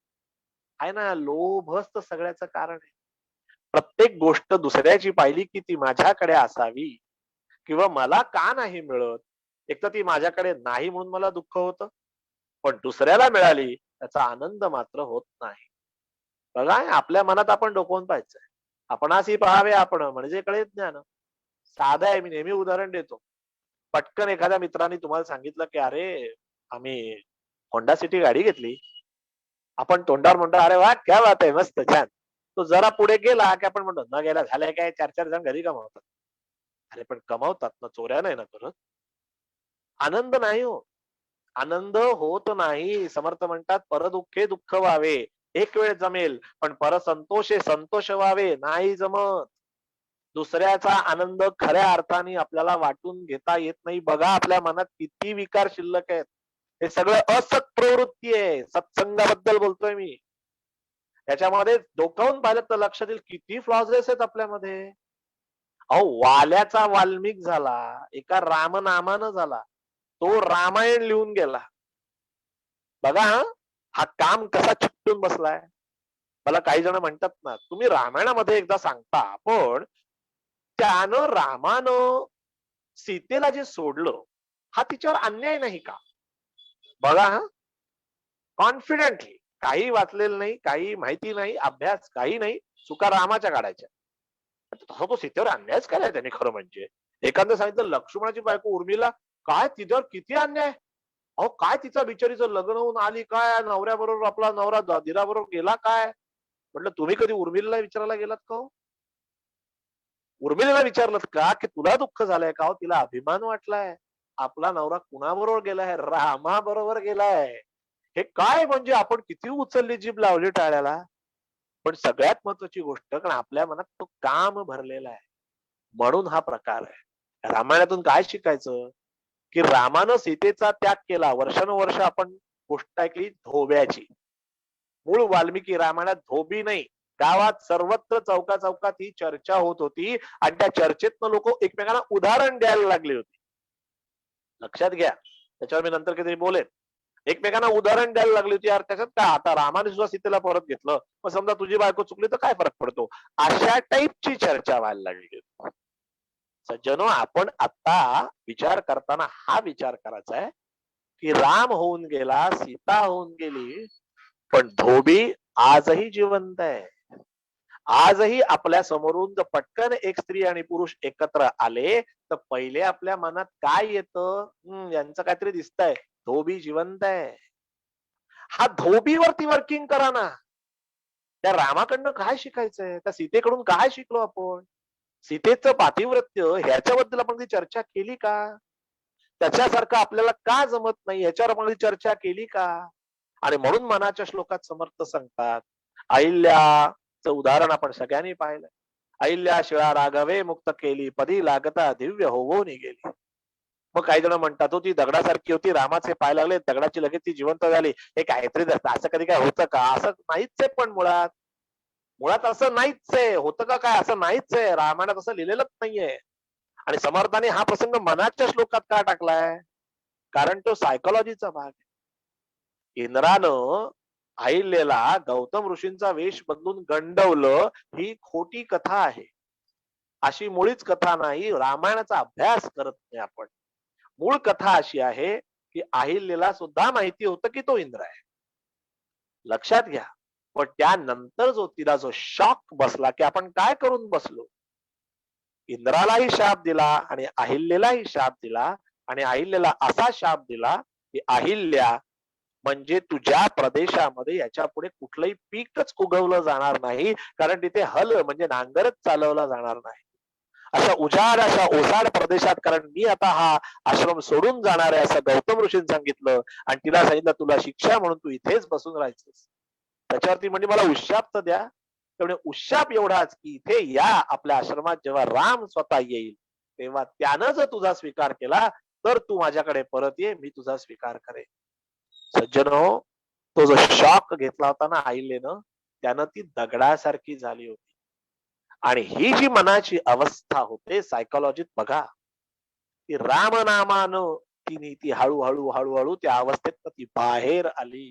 आहे ना, लोभच तर सगळ्याचं कारण आहे. प्रत्येक गोष्ट दुसऱ्याची पाहिली की ती माझ्याकडे असावी किंवा मला का नाही मिळत. एक तर ती माझ्याकडे नाही म्हणून मला दुःख होतं, पण दुसऱ्याला मिळाली त्याचा आनंद मात्र होत नाही. बघा आपल्या मनात आपण डोकवून पाहायचंय. आपणासही पहावे आपण म्हणजे कळेल ज्ञान. साधं आहे, मी नेहमी उदाहरण देतो. पटकन एखाद्या मित्राने तुम्हाला सांगितलं की अरे आम्ही होंडा सिटी गाडी घेतली. आपण तोंडावर म्हणतो अरे वा क्या बात आहे मस्त छान. तो जरा पुढे गेला की आपण म्हणतो न गेला झालंय काय 4-4 जण घरी कमावतात. अरे पण कमावतात ना, चोऱ्या नाही ना करत. आनंद नाही हो. आनंद होत नाही. समर्थ म्हणतात परदुःखे दुःख व्हावे. एक वेळ जमेल, पण परसंतोषे संतोष व्हावे नाही जमत. दुसऱ्याचा आनंद खऱ्या अर्थाने आपल्याला वाटून घेता येत नाही. बघा आपल्या मनात किती विकार शिल्लक आहेत. हे सगळं असत प्रवृत्ती आहे. सत्संगाबद्दल बोलतोय मी. याच्यामध्ये डोकावून पाहिलं तर लक्षात येईल किती फ्लॉजेस आहेत आपल्यामध्ये. अहो, वाल्याचा वाल्मिक झाला, एका रामनामानं झाला. तो रामायण लिहून गेला. बघा हा, हा काम कसा चिकटून बसलाय. मला काही जण म्हणतात ना, तुम्ही रामायणामध्ये एकदा सांगता, पण त्यानं रामानं सीतेला जे सोडलं, हा तिच्यावर अन्याय नाही का? बघा हा, कॉन्फिडेंटली काही वाचलेलं नाही, काही माहिती नाही, अभ्यास काही नाही, चुका रामाच्या काढायच्या. तसा तो सीतेवर अन्यायच केलाय त्यांनी खरं म्हणजे. एखादं सांगितलं लक्ष्मणाची बायको उर्मिला, काय तिच्यावर किती अन्याय. अहो काय तिचा बिचारीचं लग्न होऊन आली काय, नवऱ्याबरोबर आपला नवरा दिराबरोबर गेला काय. म्हटलं तुम्ही कधी उर्मिलेला विचारायला गेलात का हो? उर्मिलेला विचारलं का की तुला दुःख झालंय का हो, तिला अभिमान वाटलाय, आपला नवरा कुणाबरोबर गेलाय, रामाबरोबर गेलाय. हे काय म्हणजे आपण किती उचलली जीभ लावली टाळ्याला. पण सगळ्यात महत्वाची गोष्ट, कारण आपल्या मनात तो काम भरलेला आहे, म्हणून हा प्रकार आहे. रामायणातून काय शिकायचं, की रामानं सीतेचा त्याग केला. वर्षानुवर्ष आपण गोष्ट ऐकली धोब्याची. मूळ वाल्मिकी रामायणात धोबी नाही, गावात सर्वत्र चौका चौकात ही चर्चा होत होती आणि त्या चर्चेतनं लोक एकमेकांना उदाहरण द्यायला लागली होती. लक्षात घ्या, त्याच्यावर मी नंतर कधी बोलेन. एकमेकांना उदाहरण द्यायला लागली होती, यार त्याच्यात काय, आता रामाने सुद्धा सीतेला परत घेतलं, मग समजा तुझी बायको चुकली तर काय फरक पडतो, अशा टाईपची चर्चा व्हायला लागली होती. सज्जनो, आपण आता विचार करताना हा विचार करायचा आहे, की राम होऊन गेला, सीता होऊन गेली, पण धोबी आजही जिवंत आहे. आजही आपल्या समोरून जर पटकन एक स्त्री आणि पुरुष एकत्र आले, तर पहिले आपल्या मनात काय येतं, यांचं काहीतरी दिसतंय, धोबी जिवंत आहे. हा धोबीवरती वर्किंग करा ना. त्या रामाकडनं काय शिकायचंय, त्या सीतेकडून काय शिकलो आपण. सीतेचं पातिव्रत्य ह्याच्याबद्दल आपण कधी चर्चा केली का? त्याच्यासारखं आपल्याला का जमत नाही ह्याच्यावर आपण कधी चर्चा केली का? आणि म्हणून मनाच्या श्लोकात समर्थ सांगतात, अहिल्याचं उदाहरण आपण सगळ्यांनी पाहिलं. अहिल्या शिळा राघवे मुक्त केली, पदी लागता दिव्य होवून गेली. मग काही जण म्हणतात, हो ती दगडासारखी होती, रामाचे पाय लागले दगडाची, लगेच ती जिवंत झाली. हे काहीतरीच असतं, असं कधी काय होतं का? असं नाहीच आहे. पण मुळात मुळात असं नाहीच आहे. होतं का काय, असं नाहीच आहे. रामायणात असं लिहिलेलंच नाहीये. आणि समर्थाने हा प्रसंग मनाच्या श्लोकात का टाकलाय, कारण तो सायकोलॉजीचा भाग आहे. इंद्रानं अहिल्याला गौतम ऋषींचा वेश बदलून गंडवलं, ही खोटी कथा आहे. अशी मुळीच कथा नाही. रामायणाचा अभ्यास करत नाही आपण. मूळ कथा अशी आहे, की अहिल्याला सुद्धा माहिती होतं की तो इंद्र आहे. लक्षात घ्या. पण त्यानंतर तिला जो शॉक बसला, की आपण काय करून बसलो. इंद्रालाही शाप दिला आणि अहिल्यालाही शाप दिला, आणि अहिल्याला असा शाप दिला, की अहिल्या, म्हणजे तुझ्या प्रदेशामध्ये याच्या पुढे कुठलंही पीकच उगवलं जाणार नाही, कारण तिथे हल म्हणजे नांगरच चालवला जाणार नाही. अशा उजाड, अशा ओसाड प्रदेशात, कारण मी आता हा आश्रम सोडून जाणार आहे असं गौतम ऋषींनी सांगितलं. आणि तिला सांगितलं, तुला शिक्षा म्हणून तू इथेच बसून राहायचंस. त्याच्यावरती म्हणजे मला उश्शाप तर द्या. तेवढे उश्शाप एवढाच, की इथे या आपल्या आश्रमात जेव्हा राम स्वतः येईल, तेव्हा त्यानं जर तुझा स्वीकार केला, तर तू माझ्याकडे परत ये, मी तुझा स्वीकार करेन. सज्जनो, तो जो शॉक घेतला होता ना आईलेनं, त्यानं ती दगडासारखी झाली होती. आणि ही जी मनाची अवस्था होते सायकोलॉजीत बघा, की रामनामानं तिने ती हळूहळू हळूहळू त्या अवस्थेत ती बाहेर आली.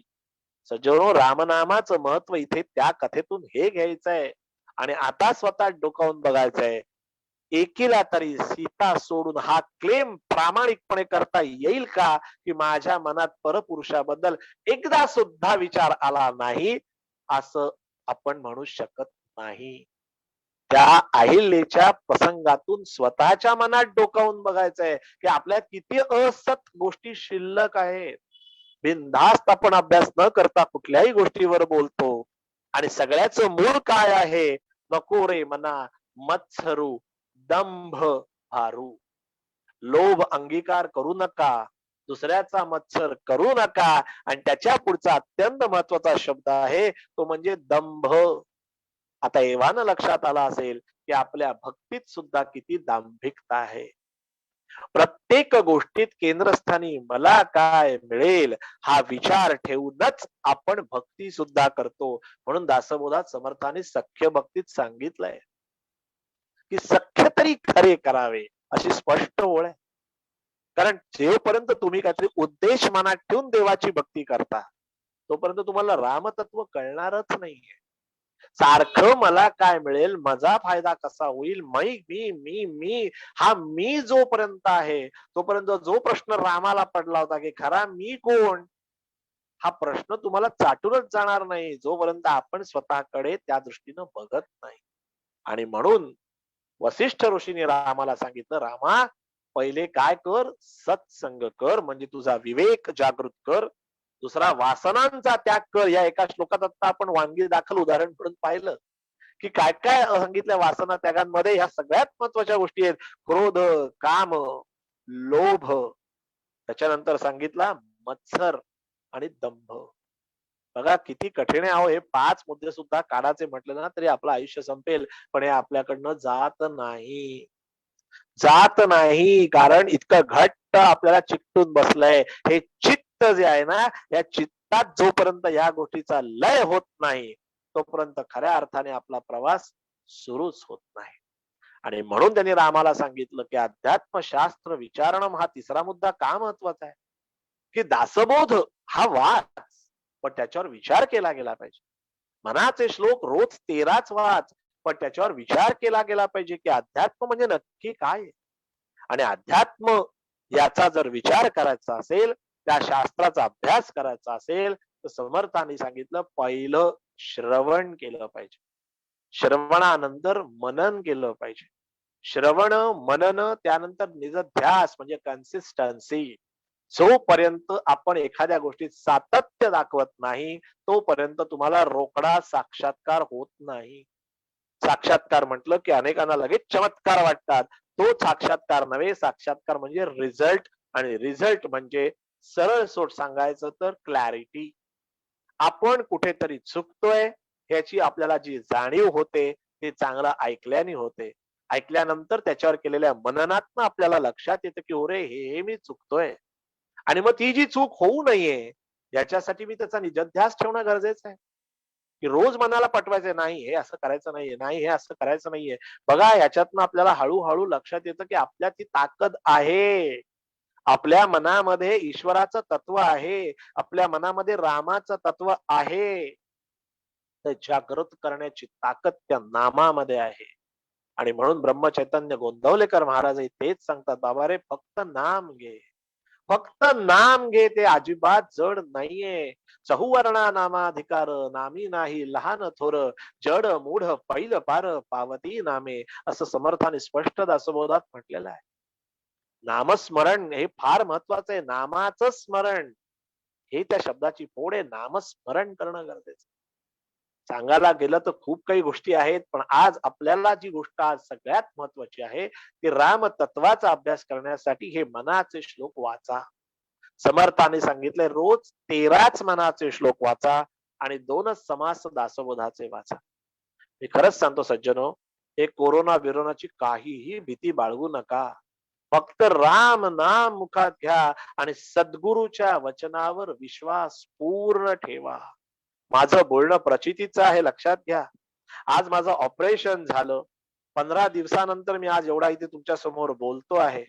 सज्जनो, रामनामाचं महत्व इथे त्या कथेतून हे घ्यायचंय आणि आता स्वतः डोकावून बघायचंय. एकीला तरी सीता सोडून हा क्लेम प्रामाणिकपणे करता येईल का, की माझ्या मनात परपुरुषाबद्दल एकदा सुद्धा विचार आला नाही, असं आपण म्हणू शकत नाही. त्या अहिल्याच्या प्रसंगातून स्वतःच्या मनात डोकावून बघायचंय, की आपल्या किती असत गोष्टी शिल्लक आहेत. बिनधास्त आपण अभ्यास न करता कुठल्याही गोष्टीवर बोलतो. आणि सगळ्याच मूळ काय आहे, नको रे मना मत्सरू, दंभ भारू. लोभ अंगीकार करू नका, दुसऱ्याचा मत्सर करू नका, आणि त्याच्या पुढचा अत्यंत महत्वाचा शब्द आहे, तो म्हणजे दंभ. आता एव्हाना लक्षात आला असेल, की आपल्या भक्तीत सुद्धा किती दांभिकता आहे. प्रत्येक गोष्टीत केंद्रस्थानी मला काय मिळेल हा विचार ठेवूनच आपण भक्ती सुद्धा करतो. म्हणून दासबोधात समर्थाने सख्य भक्तीत सांगितलंय की सख्य तरी खरे करावे, अशी स्पष्ट ओळ आहे. कारण जेपर्यंत तुम्ही काहीतरी उद्देश मनात ठेवून देवाची भक्ती करता, तोपर्यंत तुम्हाला रामतत्व कळणारच नाहीये. सारखं मला काय मिळेल, माझा फायदा कसा होईल, मी मी मी मी हा मी जोपर्यंत आहे, तोपर्यंत जो प्रश्न रामाला पडला होता की खरा मी कोण, हा प्रश्न तुम्हाला चाटूनच जाणार नाही जोपर्यंत आपण स्वतःकडे त्या दृष्टीनं बघत नाही. आणि म्हणून वसिष्ठ ऋषीने रामाला सांगितलं, रामा पहिले काय कर, सत्संग कर, म्हणजे तुझा विवेक जागृत कर. दुसरा वासनांचा त्याग कर. या एका श्लोकात आता आपण वांगी दाखल उदाहरण म्हणून पाहिलं की काय काय सांगितल्या वासना त्यागांमध्ये. ह्या सगळ्यात महत्वाच्या गोष्टी आहेत. क्रोध, काम, लोभ, त्याच्यानंतर सांगितला मत्सर आणि दंभ. बघा किती कठीण आहे अहो, हे 5 मुद्दे सुद्धा काढायचे म्हटलं ना तरी आपलं आयुष्य संपेल, पण हे आपल्याकडनं जात नाही. कारण इतकं घट्ट आपल्याला चिकटून बसलंय. हे चित्त जे आहे ना, या चित्तात जोपर्यंत या गोष्टीचा लय होत नाही, तोपर्यंत खऱ्या अर्थाने आपला प्रवास सुरूच होत नाही. आणि म्हणून त्यांनी रामाला सांगितलं की अध्यात्मशास्त्र विचारणं हा तिसरा मुद्दा का महत्वाचा आहे, की दासबोध हा वाच, पण त्याच्यावर विचार केला गेला पाहिजे. मनाचे श्लोक रोज 13च वाच, पण त्याच्यावर विचार केला गेला पाहिजे की अध्यात्म म्हणजे नक्की काय आहे. आणि अध्यात्म याचा जर विचार करायचा असेल, त्या शास्त्राचा अभ्यास करायचा असेल, तर समर्थांनी सांगितलं पहिलं श्रवण केलं पाहिजे. श्रवणानंतर मनन केलं पाहिजे. श्रवण, मनन, त्यानंतर निजध्यास म्हणजे कन्सिस्टन्सी. जोपर्यंत आपण एखाद्या गोष्टीत सातत्य दाखवत नाही, तोपर्यंत तुम्हाला रोकडा साक्षात्कार होत नाही. साक्षात्कार म्हटलं की अनेकांना लगेच चमत्कार वाटतात. तो साक्षात्कार नव्हे, साक्षात्कार म्हणजे रिझल्ट. आणि रिझल्ट म्हणजे सरळ सोट सांगायचं तर क्लॅरिटी. आपण कुठेतरी चुकतोय ह्याची आपल्याला जी जाणीव होते, ते चांगलं ऐकल्याने होते. ऐकल्यानंतर त्याच्यावर केलेल्या मननातनं आपल्याला लक्षात येतं की अरे हे मी चुकतोय. आणि मग ती जी चूक होऊ नये याच्यासाठी मी त्याचा निजध्यास ठेवणं गरजेचं आहे. की रोज मनाला पटवायचं नाही हे असं करायचं नाहीये, नाही हे असं करायचं नाहीये. बघा याच्यातनं आपल्याला हळूहळू लक्षात येतं की आपल्यात ती ताकद आहे. आपल्या मनामध्ये ईश्वराचं तत्व आहे. आपल्या मनामध्ये रामाचं तत्व आहे. ते जागृत करण्याची ताकद त्या नामामध्ये आहे. आणि म्हणून ब्रह्मचैतन्य गोंदवलेकर महाराज तेच सांगतात, बाबा रे फक्त नाम घे. फक्त नाम घे, ते अजिबात जड नाहीये. चहुवर्णा नामाधिकार, नामी नाही लहान थोर, जड मूढ पैल पार पावती नामे, असं समर्थाने स्पष्ट दासबोधात म्हटलेलं आहे. नामस्मरण हे फार महत्वाचं आहे. नामाचं स्मरण हे त्या शब्दाची फोड आहे. नामस्मरण करणं गरजेचं. सांगायला गेलं तर खूप काही गोष्टी आहेत, पण आज आपल्याला जी गोष्ट आज सगळ्यात महत्वाची आहे ती राम तत्वाचा अभ्यास करण्यासाठी हे मनाचे श्लोक वाचा. समर्थाने सांगितले रोज 13च मनाचे श्लोक वाचा आणि 2च समास दासबोधाचे वाचा. मी खरंच सांगतो सज्जनो, हे कोरोना बिरोनाची काहीही भीती बाळगू नका. फक्त राम नाम मुखात घ्या आणि सद्गुरूच्या वचनावर विश्वास पूर्ण ठेवा. माझं बोलणं प्रचितीचं आहे लक्षात घ्या. आज माझं ऑपरेशन झालं. 15 दिवसानंतर मी आज एवढा इथे तुमच्या समोर बोलतो आहे.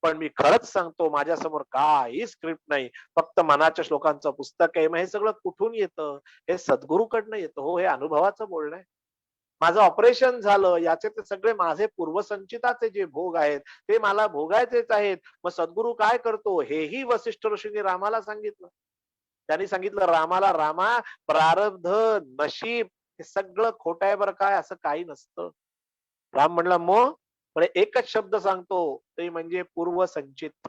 पण मी खरंच सांगतो माझ्या समोर काही स्क्रिप्ट नाही. फक्त मनाच्या श्लोकांचं पुस्तक आहे. मग हे सगळं कुठून येतं? हे सद्गुरूकडनं येतं. हो, हे अनुभवाचं बोलणं आहे. माझं ऑपरेशन झालं याचे ते सगळे माझे पूर्वसंचिताचे जे भोग आहेत ते मला भोगायचेच आहेत. मग सद्गुरू काय करतो हेही वसिष्ठ ऋषींनी रामाला सांगितलं. त्यांनी सांगितलं रामाला, रामा प्रारब्ध, नशीब हे सगळं खोट आहे बरं काय, असं काही नसतं. राम म्हणला मग म्हणे एकच शब्द सांगतो ते म्हणजे पूर्वसंचित.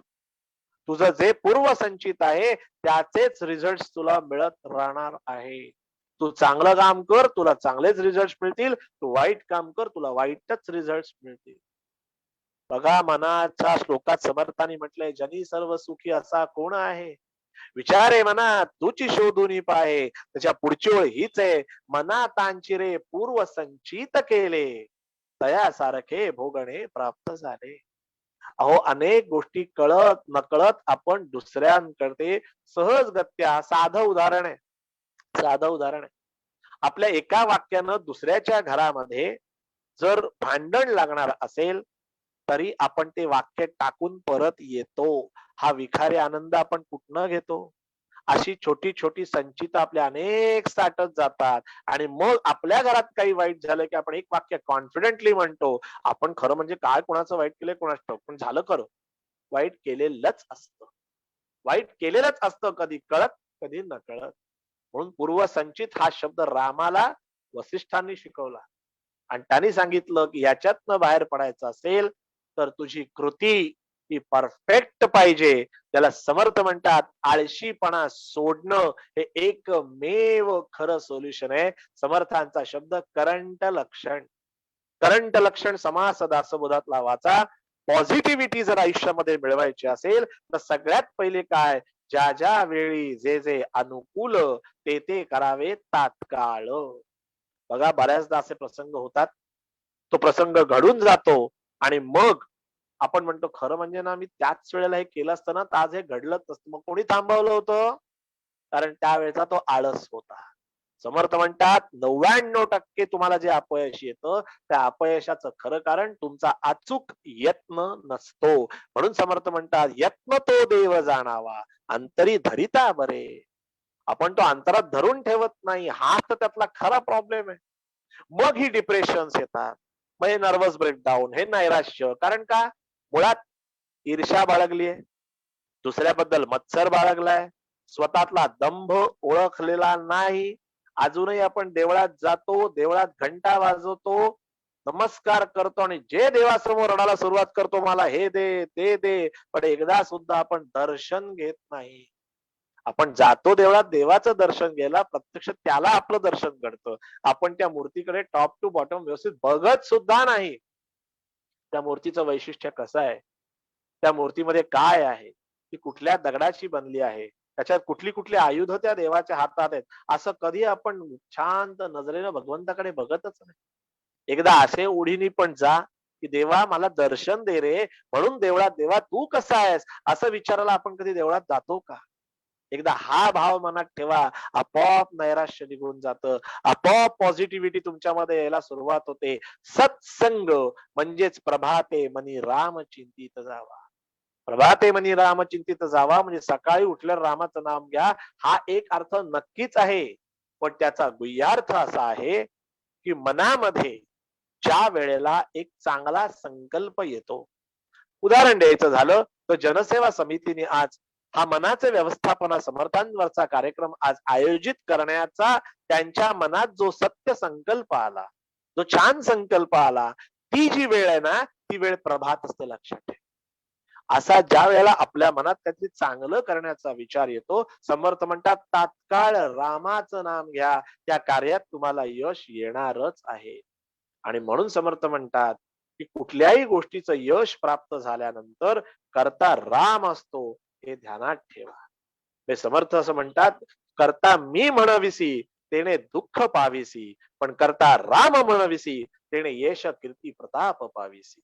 तुझं जे पूर्वसंचित आहे त्याचेच रिझल्ट तुला मिळत राहणार आहे. तू चांगलं काम कर तुला चांगलेच रिझल्ट मिळतील. तू वाईट काम कर तुला वाईटच रिझल्ट मिळतील. बघा मनाच्या श्लोकात समर्थाने म्हटलंय जनी सर्व सुखी असा कोण आहे. विचारे मना तुची शोधून पाहे. त्याच्या पुढची ओळ हीच आहे, मना तांचिरे पूर्व संचित केले तया सारखे भोगणे प्राप्त झाले. अहो अनेक गोष्टी कळत नकळत आपण दुसऱ्यांकडे सहजगत्या, साधं उदाहरण आहे. आपल्या एका वाक्यानं दुसऱ्याच्या घरामध्ये जर भांडण लागणार असेल तरी आपण ते वाक्य टाकून परत येतो. हा विखारी आनंद आपण कुठनं घेतो? अशी छोटी छोटी संचित आपल्या अनेक साठत जातात आणि मग आपल्या घरात काही वाईट झालं की आपण एक वाक्य कॉन्फिडेंटली म्हणतो. आपण खरं म्हणजे काय कोणाचं वाईट केलंय कोणास ठाऊक, पण झालं खरं. वाईट केलेलंच असतं. वाईट केलेलंच असतं, कधी कळत कधी नकळत. म्हणून पूर्वसंचित हा शब्द रामाला वसिष्ठांनी शिकवला आणि त्यांनी सांगितलं की याच्यातनं बाहेर पडायचं असेल तर तुझी कृती ही परफेक्ट पाहिजे. त्याला समर्थ म्हणतात आळशीपणा सोडणं हे एकमेव खरं सोल्युशन आहे. समर्थांचा शब्द करंट लक्षण. करंट लक्षण समास दासबोधातला वाचा. पॉझिटिव्हिटी जर आयुष्यामध्ये मिळवायची असेल तर सगळ्यात पहिले काय, ज्या ज्या वेळी जे जे अनुकूल ते ते करावे तात्काळ. बघा बऱ्याचदा असे प्रसंग होतात, तो प्रसंग घडून जातो आणि मग आपण म्हणतो खरं म्हणजे ना मी त्याच वेळेला हे केलं असतं ना तर आज हे घडलंच नसतं. मग कोणी थांबवलं होतं? कारण त्यावेळेचा तो आळस होता. समर्थ म्हणतात 99% तुम्हाला जे अपयश येतं त्या अपयशाचं खरं कारण तुमचा अचूक यत्न नसतो. म्हणून समर्थ म्हणतात यत्न तो देव जाणावा अंतरी धरिता बरे. आपण तो अंतरात धरून ठेवत नाही, हा तर त्यातला खरा प्रॉब्लेम आहे. मग ही डिप्रेशन्स येतात, मग हे नर्वस ब्रेकडाऊन, हे नैराश्य. कारण का? मुळात ईर्ष्या बाळगलीये, दुसऱ्याबद्दल मत्सर बाळगलाय, स्वतःतला दंभ ओळखलेला नाही. अजूनही आपण देवळात जातो, देवळात घंटा वाजवतो, नमस्कार करतो आणि जे देवासमोर रडायला सुरुवात करतो, मला हे दे ते दे, पण एकदा सुद्धा आपण दर्शन घेत नाही. आपण जातो देवळात देवाचं दर्शन घ्यायला, प्रत्यक्ष त्याला आपलं दर्शन घडतं. आपण त्या मूर्तीकडे टॉप टू बॉटम व्यवस्थित बघत सुद्धा नाही. त्या मूर्तीचं वैशिष्ट्य कसं आहे, त्या मूर्तीमध्ये काय आहे, ती कुठल्या दगडाची बनली आहे, त्याच्यात कुठली कुठली आयुध त्या देवाच्या हातात आहेत, असं कधी आपण शांत नजरेनं भगवंताकडे बघतच नाही. एकदा असे ओढीने पण जा की देवा मला दर्शन दे रे. म्हणून देवळात देवा तू कसा आहेस असं विचारायला आपण कधी देवळात जातो का? एकदा हा भाव मनात ठेवा, आपोआप नैराश्य निघून जातं, आपोआप पॉझिटिव्हिटी तुमच्यामध्ये यायला सुरुवात होते. सत्संग म्हणजेच प्रभाते मनी राम चिंतित जावा. प्रभाते मनी राम चिंतित जावा म्हणजे सकाळी उठल्यावर रामाचं नाम घ्या. हा एक अर्थ नक्कीच आहे, पण त्याचा गुह्यार्थ असा आहे की मनामध्ये ज्या वेळेला एक चांगला संकल्प येतो. उदाहरण द्यायचं झालं तर जनसेवा समितीने आज हा मनाचे व्यवस्थापना समर्थांवरचा कार्यक्रम आज आयोजित करण्याचा त्यांच्या मनात जो सत्य संकल्प आला, जो छान संकल्प आला, ती जी वेळ आहे ना ती वेळ प्रभात असते, लक्षात ठेवा. असा ज्या वेळेला आपल्या मनात काहीतरी चांगलं करण्याचा विचार येतो, समर्थ म्हणतात तात्काळ रामाचं नाम घ्या, त्या कार्यात तुम्हाला यश येणारच आहे. आणि म्हणून समर्थ म्हणतात की कुठल्याही गोष्टीचं यश प्राप्त झाल्यानंतर कर्ता राम असतो हे ध्यानात ठेवा. हे समर्थ असं म्हणतात, कर्ता मी म्हणविसी तेने दुःख पाविसी, पण कर्ता राम म्हणविसी तेने यश कीर्ती प्रताप पाविसी.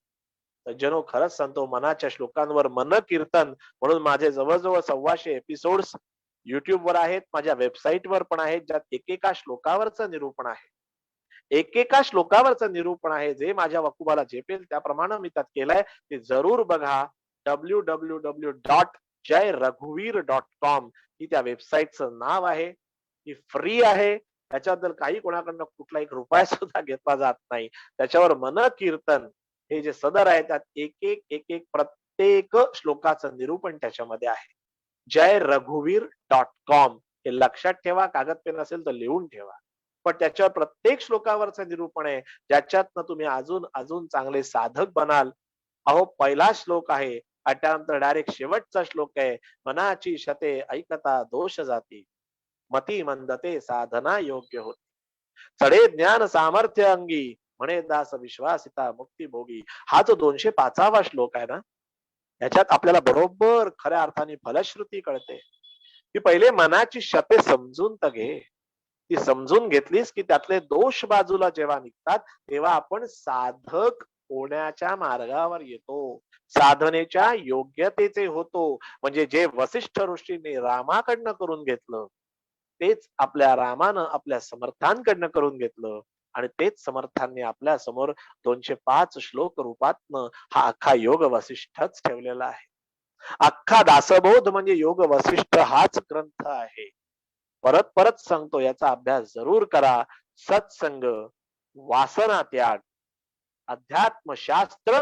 सज्जनो खरंच सांगतो, मनाच्या श्लोकांवर मन कीर्तन म्हणून माझे जवळजवळ 125 एपिसोड्स युट्यूब वर आहेत, माझ्या वेबसाईटवर पण आहेत, ज्यात एकेका श्लोकावरचं निरूपण आहे. एकेका श्लोकावरचं निरूपण आहे, जे माझ्या वकुबाला झेपेल त्याप्रमाणे मी त्यात केलंय, ते जरूर बघा. www.jayraghuveer.com ही त्या वेबसाईटचं नाव आहे. ही फ्री आहे. त्याच्याबद्दल काही कोणाकडनं कुठला एक रुपया सुद्धा घेतला जात नाही. त्याच्यावर मन कीर्तन हे जे सदर आहे त्यात एक प्रत्येक श्लोकाचं निरूपण त्याच्यामध्ये आहे. jayraghuveer.com हे लक्षात ठेवा. कागद पेन असेल तर लिहून ठेवा. पण त्याच्यावर प्रत्येक श्लोकावरचं निरूपण आहे, ज्याच्यातनं तुम्ही अजून अजून चांगले साधक बनाल. अहो पहिला श्लोक आहे आणि त्यानंतर डायरेक्ट शेवटचा श्लोक आहे. मनाची शते ऐकता दोष जाती, मती मंदते साधना योग्य होती. चढे ज्ञान सामर्थ्य अंगी, म्हणे दास विश्वासिता मुक्ती भोगी. हा जो 205वा श्लोक आहे ना, याच्यात आपल्याला बरोबर खऱ्या अर्थाने फलश्रुती कळते की पहिले मनाची शते समजून तर घे. ती समजून घेतलीस की त्यातले दोष बाजूला जेव्हा निघतात तेव्हा आपण साधक होण्याच्या मार्गावर येतो, साधनेच्या योग्यतेचे होतो. म्हणजे जे वसिष्ठ ऋषींनी रामाकडनं करून घेतलं, तेच आपल्या रामानं आपल्या समर्थांकडनं करून घेतलं, आणि तेच समर्थांनी आपल्या समोर 205 श्लोक रूपातनं हा अख्खा योग वसिष्ठच ठेवलेला आहे. अख्खा दासबोध म्हणजे योग वसिष्ठ हाच ग्रंथ आहे. परत परत सांगतो, याचा अभ्यास जरूर करा. सत्संग, वासना त्याग, अध्यात्मशास्त्र,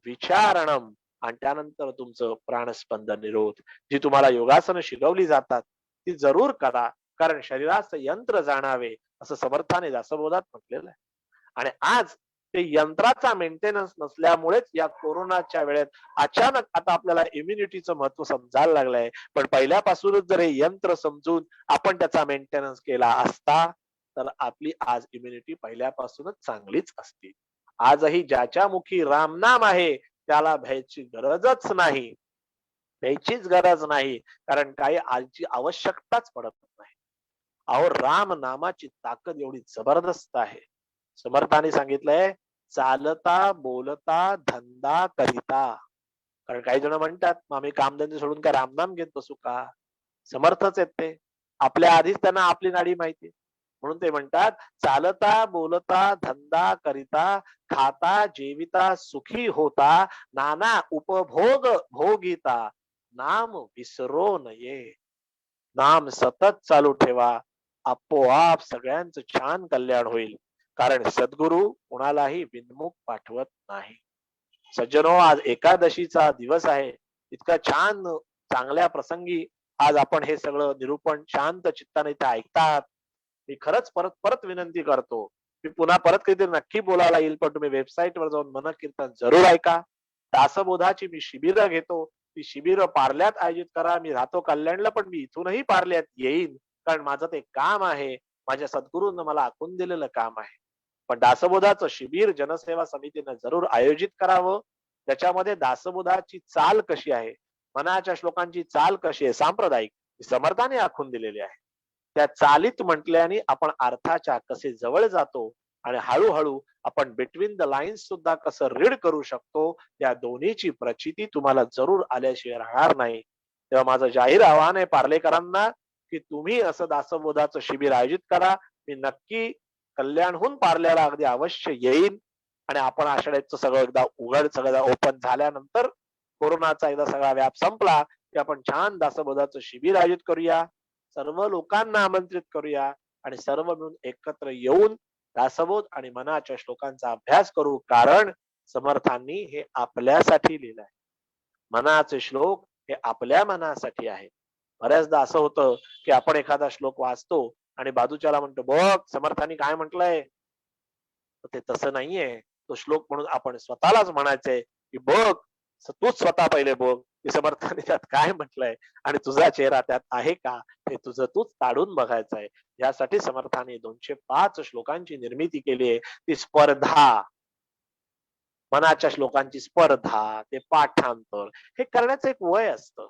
विचारणम, आणि त्यानंतर तुमचं प्राणस्पंदन निरोध. जी तुम्हाला योगासनं शिकवली जातात ती जरूर करा, कारण शरीराचं यंत्र जाणावे असं समर्थाने दासबोधात म्हटलेलं आहे. आणि आज ते यंत्राचा मेंटेनन्स नसल्यामुळेच या कोरोनाच्या वेळेत अचानक आता आपल्याला इम्युनिटीचं महत्व समजायला लागलंय. पण पहिल्यापासूनच जर हे यंत्र समजून आपण त्याचा मेंटेनन्स केला असता, तर आपली आज इम्युनिटी पहिल्यापासूनच चांगलीच असती. आजही ज्याच्या मुखी रामनाम आहे त्याला भ्यायची गरजच नाही. भ्यायचीच गरज नाही, कारण काही आजची आवश्यकताच पडत नाही. अहो, राम नामाची ताकद एवढी जबरदस्त आहे. समर्थाने सांगितलंय, चालता बोलता धंदा करिता. कारण काही जण म्हणतात, मग आम्ही कामधंदे सोडून काय रामनाम घेत बसू का? समर्थच आहेत ते. आपल्या आधीच त्यांना आपली नाडी माहिती. म्हणून ते म्हणतात, चालता बोलता धंदा करिता, खाता जेविता सुखी होता, नाना उपभोग भोगिता, नाम विसरो नये. नाम सतत चालू ठेवा, आपोआप सगळ्यांचं छान कल्याण होईल. कारण सद्गुरु कुणालाही बिनमुख पाठवत नाही. सज्जनो, आज एकादशीचा दिवस आहे. इतका छान चांगल्या प्रसंगी आज आपण हे सगळं निरूपण शांत चित्ताने इथे ऐकतात. मी खरंच परत परत विनंती करतो, मी पुन्हा परत कधीतरी नक्की बोलायला येईल, पण तुम्ही वेबसाईटवर जाऊन मन कीर्तन जरूर ऐका. दासबोधाची मी शिबिरं घेतो, ती शिबिरं पार्ल्यात आयोजित करा. मी राहतो कल्याणला, पण मी इथूनही पार्ल्यात येईन, कारण माझं ते काम आहे. माझ्या सद्गुरूंना मला आखून दिलेलं काम आहे. पण दासबोधाचं शिबिर जनसेवा समितीनं जरूर आयोजित करावं. त्याच्यामध्ये दासबोधाची चाल कशी आहे, मनाच्या श्लोकांची चाल कशी आहे, सांप्रदायिक, समर्थाने आखून दिलेली आहे. त्या चालीत म्हटल्याने आपण अर्थाच्या कसे जवळ जातो, आणि हळूहळू आपण बिटवीन द लाईन्स सुद्धा कसं रीड करू शकतो, या दोन्हीची प्रचिती तुम्हाला जरूर आल्याशिवाय राहणार नाही. तेव्हा माझं जाहीर आव्हान आहे पार्लेकरांना, की तुम्ही असं दासबोधाचं शिबिर आयोजित करा. मी नक्की कल्याणहून पार्ल्याला अगदी अवश्य येईन, आणि आपण आषाढीचं सगळं एकदा उघड, सगळं ओपन झाल्यानंतर, कोरोनाचा एकदा सगळा व्याप संपला की आपण छान दासबोधाचं शिबिर आयोजित करूया. सर्व लोकांना आमंत्रित करूया, आणि सर्व मिळून एकत्र येऊन दासबोध आणि मनाच्या श्लोकांचा अभ्यास करू. कारण समर्थांनी हे आपल्यासाठी लिहिलंय. मनाचे श्लोक हे आपल्या मनासाठी आहे. बऱ्याचदा असं होतं की आपण एखादा श्लोक वाचतो आणि बाजूच्याला म्हणतो, बघ समर्थांनी काय म्हटलंय. ते तसं नाहीये. तो श्लोक म्हणून आपण स्वतःलाच म्हणायचंय की बघ, तूच स्वतः पहिले बघ की समर्थाने त्यात काय म्हटलंय, आणि तुझा चेहरा त्यात आहे का, हे तुझं तूच ताडून बघायचंय. यासाठी समर्थाने 205 श्लोकांची निर्मिती केली आहे. ती स्पर्धा, मनाच्या श्लोकांची स्पर्धा, ते पाठांतर, हे करण्याचं एक वय असतं.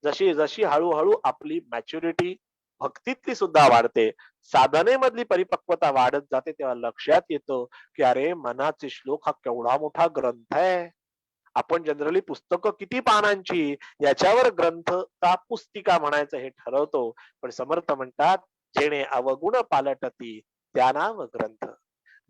जशी जशी हळूहळू आपली मॅच्युरिटी भक्तीतली सुद्धा वाढते, साधनेमधली परिपक्वता वाढत जाते, तेव्हा लक्षात येतं की अरे, मनाचे श्लोक हा केवढा मोठा ग्रंथ आहे. आपण जनरली पुस्तकं किती पानांची याच्यावर ग्रंथ का पुस्तिका म्हणायचं हे ठरवतो. पण समर्थ म्हणतात, जेणे अवगुण पालटती त्या नाव ग्रंथ,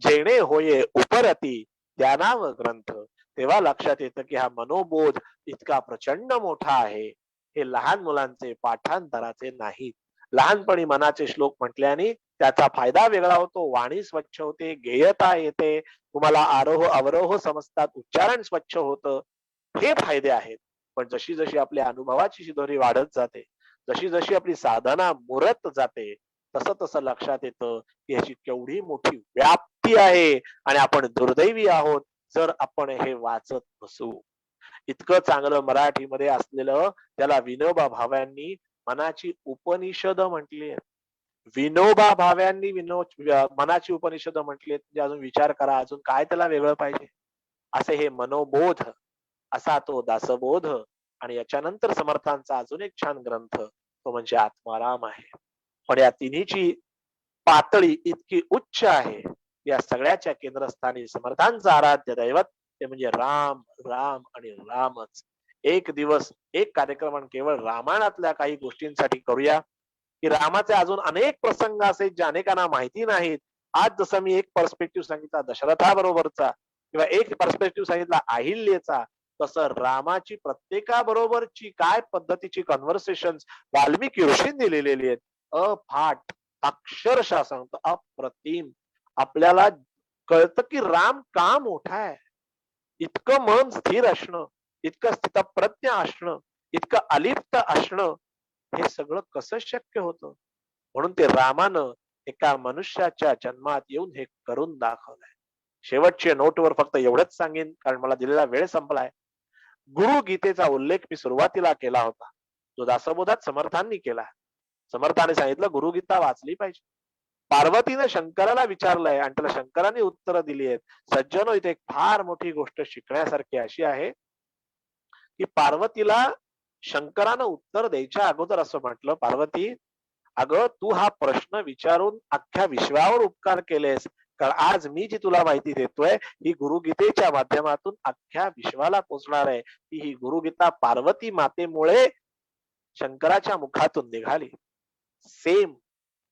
जेणे होये उपरती त्या नाव ग्रंथ. तेव्हा लक्षात येतं की हा मनोबोध इतका प्रचंड मोठा आहे, हे लहान मुलांचे पाठांतराचे नाहीत. लहानपणी मनाचे श्लोक म्हटल्याने त्याचा फायदा वेगळा होतो, वाणी स्वच्छ होते, गेयता येते, तुम्हाला आरोह अवरोह समजतात, उच्चारण स्वच्छ होतं, हे फायदे आहेत. पण जशी जशी आपल्या अनुभवाची शिदोरी वाढत जाते, जशी जशी आपली साधना मुरत जाते, तसं तसं लक्षात येतं की ह्याची केवढी मोठी व्याप्ती आहे, आणि आपण दुर्दैवी आहोत जर आपण हे वाचत नसू. इतकं चांगलं मराठीमध्ये असलेलं, त्याला विनोबा भाव्यांनी मनाची उपनिषद म्हटली आहे. विनोबा भाव्यांनी मनाची उपनिषद म्हटली, म्हणजे अजून विचार करा, अजून काय त्याला वेगळं पाहिजे. असे हे मनोबोध, असा तो दासबोध. आणि याच्यानंतर समर्थांचा अजून एक छान ग्रंथ, तो म्हणजे आत्माराम आहे. पण या तिन्हीची पातळी इतकी उच्च आहे, या सगळ्याच्या केंद्रस्थानी समर्थांचं आराध्य दैवत ते म्हणजे राम, राम आणि रामच. एक दिवस एक कार्यक्रम आणि केवळ रामायणातल्या काही गोष्टींसाठी करूया, की रामाचे अजून अनेक प्रसंग असे जे अनेकांना माहिती नाहीत. आज जसं मी एक पर्स्पेक्टिव्ह सांगितला दशरथाबरोबरचा किंवा एक पर्स्पेक्टिव्ह सांगितला अहिल्येचा, तसं रामाची प्रत्येकाबरोबरची काय पद्धतीची कन्व्हर्सेशन वाल्मिकी ऋषींनी लिहिलेली आहेत. अफाट, अक्षरशः सांगतो अप्रतिम. आपल्याला कळतं की राम का मोठा आहे. इतकं मन स्थिर असणं, इतकं स्थितप्रज्ञ असणं, इतकं अलिप्त असणं, हे सगळं कसं शक्य होतं. म्हणून ते रामानं एका मनुष्याच्या जन्मात येऊन हे करून दाखवलंय. शेवटच्या नोटवर फक्त एवढंच सांगेन, कारण मला दिलेला वेळ संपलाय. गुरु गीतेचा उल्लेख मी सुरुवातीला केला होता, जो दासबोधात समर्थांनी केला. समर्थाने सांगितलं गुरुगीता वाचली पाहिजे. पार्वतीने शंकराला विचारलंय आणि त्याला शंकराने उत्तरं दिली आहेत. सज्जनो, इथे एक फार मोठी गोष्ट शिकण्यासारखी अशी आहे, की पार्वतीला शंकरानं उत्तर द्यायच्या अगोदर असं म्हटलं, पार्वती, अगं तू हा प्रश्न विचारून अख्ख्या विश्वावर उपकार केलेस. कारण आज मी जी तुला माहिती देतोय ही गुरुगीतेच्या माध्यमातून अख्ख्या विश्वाला पोचणार आहे. ही गुरुगीता पार्वती मातेमुळे शंकराच्या मुखातून निघाली. सेम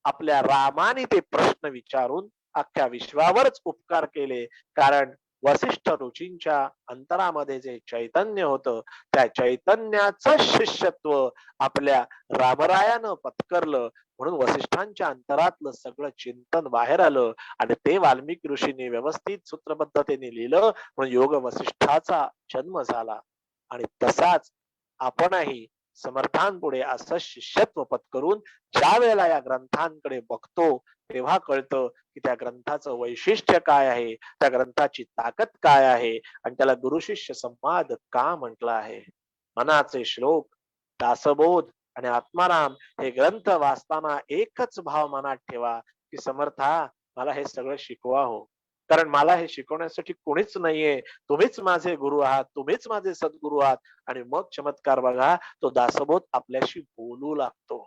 आपल्या रामाने ते प्रश्न विचारून अख्ख्या विश्वावरच उपकार केले. कारण वसिष्ठ ऋषींच्या अंतरामध्ये जे चैतन्य होतं, त्या चैतन्याचं शिष्यत्व आपल्या रामरायानं पत्करलं. म्हणून वसिष्ठांच्या अंतरातलं सगळं चिंतन बाहेर आलं आणि ते वाल्मिकी ऋषींनी व्यवस्थित सूत्रबद्धतेने लिहिलं. म्हणून योग वसिष्ठाचा जन्म झाला. आणि तसाच आपणही समर्थांपुढे असं शिष्यत्व पत्करून ज्या वेळेला या ग्रंथांकडे बघतो, तेव्हा कळतं की त्या ग्रंथाचं वैशिष्ट्य काय आहे, त्या ग्रंथाची ताकद काय आहे आणि त्याला गुरु शिष्य संवाद का म्हटलं आहे. मनाचे श्लोक, दासबोध आणि आत्माराम हे ग्रंथ वाचताना एकच भाव मनात ठेवा, की समर्था, मला हे सगळं शिकवा हो. कारण मला हे शिकवण्यासाठी कोणीच नाहीये. तुम्हीच माझे गुरु आहात, तुम्हीच माझे सद्गुरु आहात. आणि मग चमत्कार बघा, तो दासबोध आपल्याशी बोलू लागतो.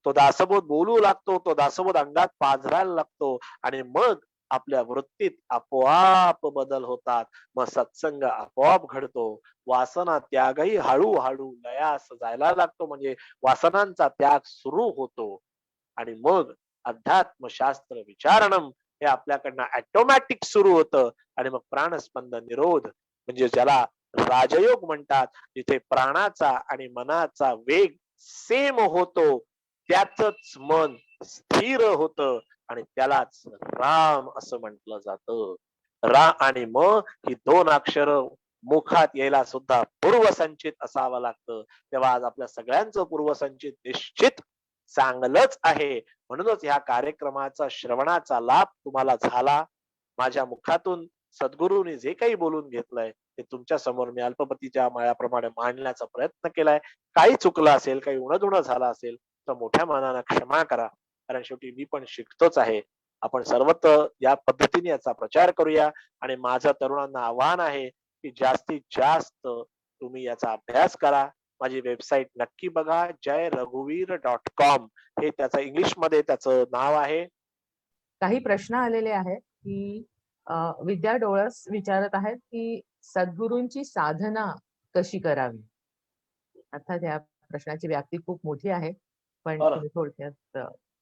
तो दासबोध बोलू लागतो, तो दासबोध अंगात पाझरायला लागतो आणि मग आपल्या वृत्तीत आपोआप बदल होतात. मग सत्संग आपोआप घडतो. वासना त्यागही हळूहळू लयास जायला लागतो, म्हणजे वासनांचा त्याग सुरू होतो. आणि मग अध्यात्मशास्त्र विचारणम हे आपल्याकडनं ऑटोमॅटिक सुरू होतं. आणि मग प्राणस्पंद निरोध, म्हणजे ज्याला राजयोग म्हणतात, जिथे प्राणाचा आणि मनाचा वेग सेम होतो, त्याच मन स्थिर होतं आणि त्यालाच राम असं म्हटलं जातं. रा आणि म ही दोन अक्षर मुखात यायला सुद्धा पूर्वसंचित असावं लागतं. तेव्हा आज आपल्या सगळ्यांचं पूर्वसंचित निश्चित चांगलंच आहे. म्हणूनच ह्या कार्यक्रमाचा श्रवणाचा लाभ तुम्हाला झाला. माझ्या मुखातून सद्गुरूंनी जे काही बोलून घेतलंय ते तुमच्या समोर मी अल्पपतीच्या मायाप्रमाणे मांडण्याचा प्रयत्न केलाय. काही चुकलं असेल, काही उणं झालं असेल तर मोठ्या मनानं क्षमा करा. कारण शेवटी मी पण शिकतोच आहे. आपण सर्वत्र या पद्धतीने याचा प्रचार करूया. आणि माझं तरुणांना आव्हान आहे की जास्तीत जास्त तुम्ही याचा अभ्यास करा. माझी वेबसाईट नक्की बघा, jayraghuveer.com हे त्याचं इंग्लिश मध्ये त्याचं नाव आहे. काही प्रश्न आलेले आहेत की विद्या डोळस विचारत आहेत की सद्गुरूंची साधना कशी करावी. अर्थात या प्रश्नाची व्याप्ती खूप मोठी आहे, पण बरं, तुम्ही थोडक्यात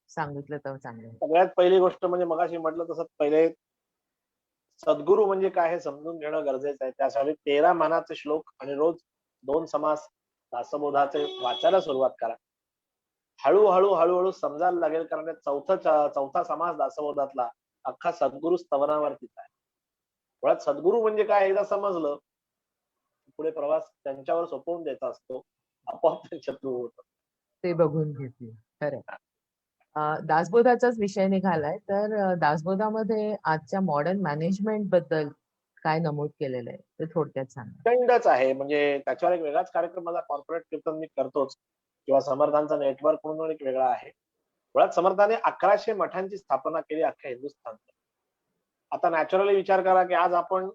सांगितलं तर चांगलं आहे. सगळ्यात पहिली गोष्ट म्हणजे मगाशी म्हटलं तसं पहिले सद्गुरू म्हणजे काय हे समजून घेणं गरजेचं आहे. त्यासाठी 13 मानाचे श्लोक आणि रोज 2 समास दासबोधाचे वाचायला सुरुवात करा. हळूहळू समजायला लागेल, कारण ते चौथा समास दासबोधातला अख्खा सद्गुरु स्तवनावरतीच आहे. मुळात सद्गुरू म्हणजे काय एकदा समजलं, पुढे प्रवास त्यांच्यावर सोपवून द्यायचा असतो. आपोआप त्यांच्या थ्रू होतं. ते बघून घेतली खरं. दासबोधाचाच विषय निघालाय, तर दासबोधामध्ये आजच्या मॉडर्न मॅनेजमेंट बद्दल काय नमूद केलेलं आहे ते थोडक्यात सांगा. प्रचंडच आहे. म्हणजे त्याच्यावर एक वेगळाच कार्यक्रम माझा कॉर्पोरेट कीर्तन मी करतोच, किंवा समर्थांचा नेटवर्क म्हणून एक वेगळा आहे. मुळात समर्थाने 1100 मठांची स्थापना केली अख्ख्या हिंदुस्थान. आता नॅचरली विचार करा की आज आपण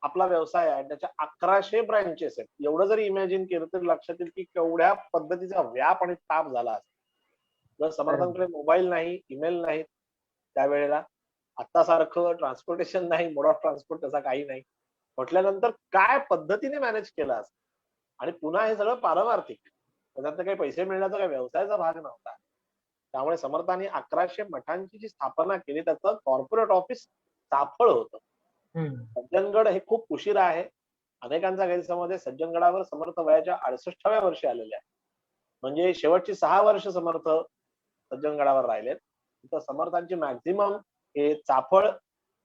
आपला व्यवसाय आहे त्याच्या 1100 ब्रँचेस आहेत. एवढं जरी इमॅजिन केलं तरी लक्षात येईल की केवढ्या पद्धतीचा व्याप आणि ताप झाला असेल. जर बरोबर. समर्थांकडे मोबाईल नाही, ईमेल नाही त्यावेळेला, आता सारखं ट्रान्सपोर्टेशन नाही, मोड ऑफ ट्रान्सपोर्ट तसा काही नाही. म्हटल्यानंतर काय पद्धतीने मॅनेज केलं असं. आणि पुन्हा हे सगळं पारमार्थिक. त्याच्यात काही पैसे मिळण्याचा काही व्यवसायाचा भाग नव्हता. त्यामुळे समर्थांनी 1100 मठांची जी स्थापना केली त्याचं कॉर्पोरेट ऑफिस चाफळ होतं. हम्म. सज्जनगड हे खूप उशिरा आहे. अनेकांचा गैरसमज आहे सज्जनगडावर समर्थ वयाच्या 68व्या वर्षी आलेले आहे. म्हणजे शेवटची 6 वर्ष समर्थ सज्जनगडावर राहिलेत. तिथं समर्थांची मॅक्झिमम हे चाफळ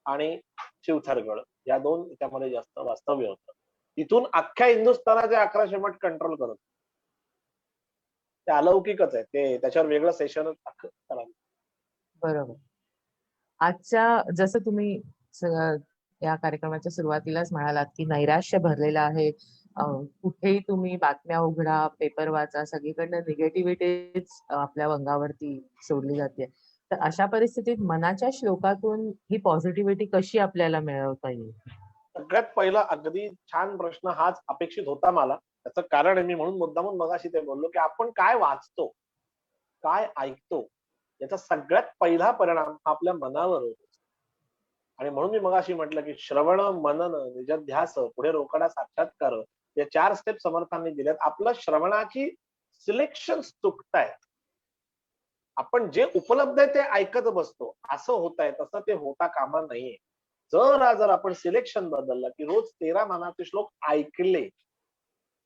आणि शिवथरगड या दोन त्यामध्ये जास्त वास्तव्य होतं. तिथून अख्ख्या हिंदुस्थानाचे 1100 मठ कंट्रोल करत. ते अलौकिकच आहे. ते त्याच्यावर वेगळं सेशनच करावं. बरोबर. आजच्या जसं तुम्ही या कार्यक्रमाच्या सुरुवातीलाच म्हणालात, की नैराश्य भरलेलं आहे. कुठेही तुम्ही बातम्या उघडा, पेपर वाचा, सगळीकडनं निगेटिव्हिटीच आपल्या अंगावरती सोडली जाते. तर अशा परिस्थितीत मनाच्या श्लोकातून ही पॉझिटिव्हिटी कशी आपल्याला मिळवता येईल? सगळ्यात पहिला अगदी छान प्रश्न हाच अपेक्षित होता मला. त्याचं कारण आहे मी म्हणून मुद्दामून मगाशी ते बोललो, की आपण काय वाचतो, काय ऐकतो, याचा सगळ्यात पहिला परिणाम हा आपल्या मनावर होतो. आणि म्हणून मी मगाशी म्हटलं, की श्रवण, मनन, निजध्यास, पुढे रोकडा साक्षात्कार या 4 स्टेप समर्थांनी दिल्यात. आपलं श्रवणाची सिलेक्शन चुकतायत. आपण जे उपलब्ध आहे ते ऐकत बसतो. असं होतंय तसं ते होता कामा नये. जर आपण सिलेक्शन बदललं, की रोज 13 मानाचे श्लोक ऐकले,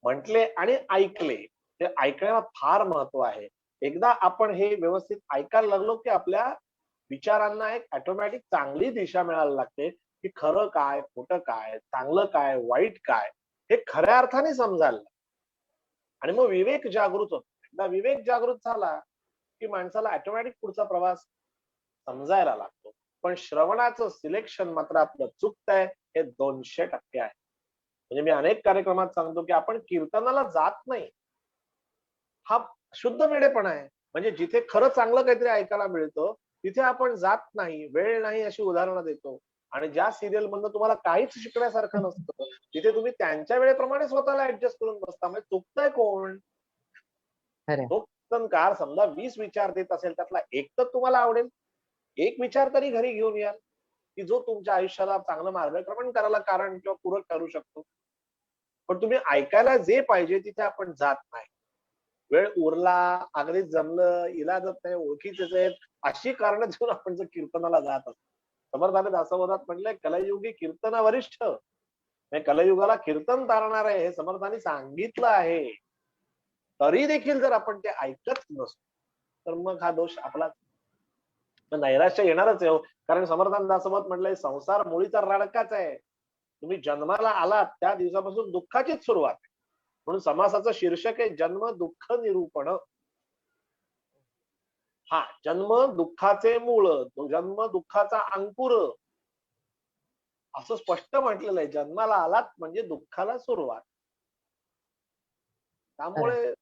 म्हटले आणि ऐकले. ते ऐकण्याला फार महत्व आहे. एकदा आपण हे व्यवस्थित ऐकायला लागलो, की आपल्या विचारांना एक ऑटोमॅटिक चांगली दिशा मिळायला लागते, की खरं काय, खोटं काय, चांगलं काय, वाईट काय, हे खऱ्या अर्थाने समजायला लागतं. आणि मग विवेक जागृत होतो. एकदा विवेक जागृत झाला, की माणसाला ऑटोमॅटिक पुढचा प्रवास समजायला लागतो. पण श्रवणाचं सिलेक्शन मात्र आपलं चुकतंय हे 200% आहे. म्हणजे मी अनेक कार्यक्रमात सांगतो, की आपण कीर्तनाला जात नाही. हा शुद्ध वेडेपणा आहे. म्हणजे जिथे खरं चांगलं काहीतरी ऐकायला मिळतं, तिथे आपण जात नाही, वेळ नाही अशी उदाहरणं देतो. आणि ज्या सीरियल मधनं तुम्हाला काहीच शिकण्यासारखं नसतं, तिथे तुम्ही त्यांच्या वेळेप्रमाणे स्वतःला ऍडजस्ट करून बसता. म्हणजे चुकतंय कोण? खरंय. तो कीर्तनकार समजा 20 विचार देत असेल, त्यातला एक तर तुम्हाला आवडेल. एक विचार तरी घरी घेऊन याल, की जो तुमच्या आयुष्याला चांगलं मार्गक्रमण करायला कारण किंवा पूरक ठरू शकतो. पण तुम्ही ऐकायला जे पाहिजे तिथे आपण जात नाही. वेळ उरला, अगदीच जमलं, इलाजच नाही, ओळखीचेच आहेत, अशी कारणं देऊन आपण जर कीर्तनाला जात असतो. समर्थाने दासबोधात म्हटलंय, कलयुगी कीर्तना वरिष्ठ. म्हणजे कलयुगाला कीर्तन तारणार आहे हे समर्थांनी सांगितलं आहे. तरी देखील जर आपण ते ऐकत नसतो, तर मग हा दोष आपला. मग नैराश्य येणारच आहे हो. कारण समर्थान दासोबत म्हटलंय, संसार मुळीचा रडकाच आहे. तुम्ही जन्माला आलात त्या दिवसापासून दुःखाचीच सुरुवात आहे. म्हणून समासाचं शीर्षक आहे जन्म दुःख निरूपण. हा, जन्म दुःखाचे मूळ, जन्म दुःखाचा अंकुर, असं स्पष्ट म्हटलेलं आहे. जन्माला आलात म्हणजे दुःखाला सुरुवात. खरंय. त्यामुळे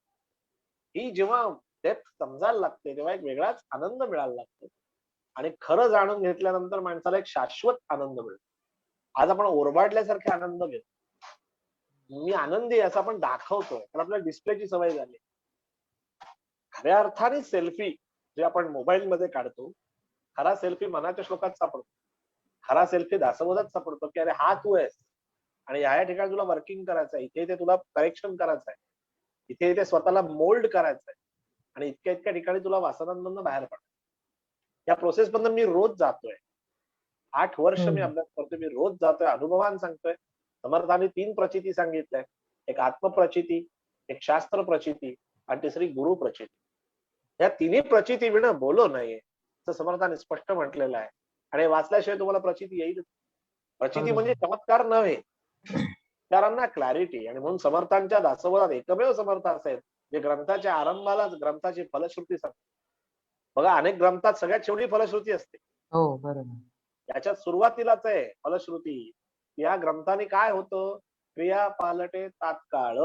ही जेव्हा डेप्थ समजायला लागते तेव्हा एक वेगळाच आनंद मिळायला लागतो. आणि खरं जाणून घेतल्यानंतर माणसाला एक शाश्वत आनंद मिळतो. आज आपण ओरबाडल्यासारखे आनंद घेतो. मी आनंदी आहे असं आपण दाखवतो, तर आपल्याला डिस्प्लेची सवय झाली. खऱ्या अर्थाने सेल्फी जे आपण मोबाईल मध्ये काढतो, खरा सेल्फी मनाच्या श्लोकात सापडतो. खरा सेल्फी दासबोधात सापडतो, की अरे हा तू आहेस आणि या ठिकाणी तुला वर्किंग करायचं आहे, इथे इथे तुला करेक्शन करायचं आहे, इथे इथे स्वतःला मोल्ड करायचं आहे आणि इतक्या इतक्या ठिकाणी तुला वासनांमधनं बाहेर पडायचं. या प्रोसेस मधनं मी रोज जातोय. 8 वर्ष मी हम्म. अभ्यास करतोय, मी रोज जातोय, अनुभवान सांगतोय. समर्थांनी 3 प्रचिती सांगितलंय. एक आत्मप्रचिती, एक शास्त्र प्रचिती आणि तिसरी गुरु प्रचिती. या तिन्ही प्रचिती विना बोलो नाहीये असं समर्थाने स्पष्ट म्हटलेलं आहे. आणि वाचल्याशिवाय तुम्हाला प्रचिती येईल. प्रचिती म्हणजे बरोबर. चमत्कार नव्हे, विचारांना क्लॅरिटी. आणि म्हणून समर्थांच्या दासबोधात एकमेव समर्थ असे आहेत जे ग्रंथाच्या आरंभालाच ग्रंथाची फलश्रुती सांगतात. बघा, अनेक ग्रंथात सगळ्यात शेवटी फलश्रुती असते. हो, बरोबर. याच्यात सुरुवातीलाच आहे फलश्रुती. या ग्रंथाने काय होतं, क्रिया पालटे तात्काळ.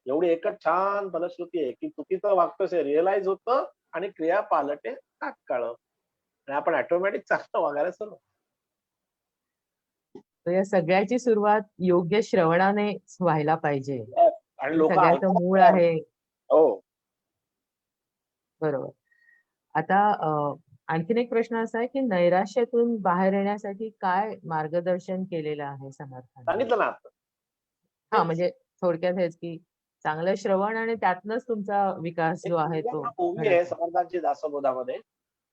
एवढी एकच छान फलश्रुती आहे, की चुकीचं वागतोस हे रिअलाइज होतं आणि क्रिया पालटे तात्काळ. आणि आपण ऑटोमॅटिक चांगलं वागायला सुरू. तर या सगळ्याची सुरुवात योग्य श्रवणाने व्हायला पाहिजे. आणि हे लोक सगळ्याचं मूळ ऐकतात. आहे. हो. बरोबर. आता आणखीन एक प्रश्न असा आहे की नैराश्यातून बाहेर येण्यासाठी काय मार्गदर्शन केलेलं आहे समर्थांनी? सांगितलं ना आता. हा तेच. म्हणजे थोडक्यात हेच की चांगलं श्रवण आणि त्यातनच तुमचा विकास एक जो आहे तो सुंदर ओवी घडत आहे आहे. समर्थांची दासबोधामध्ये.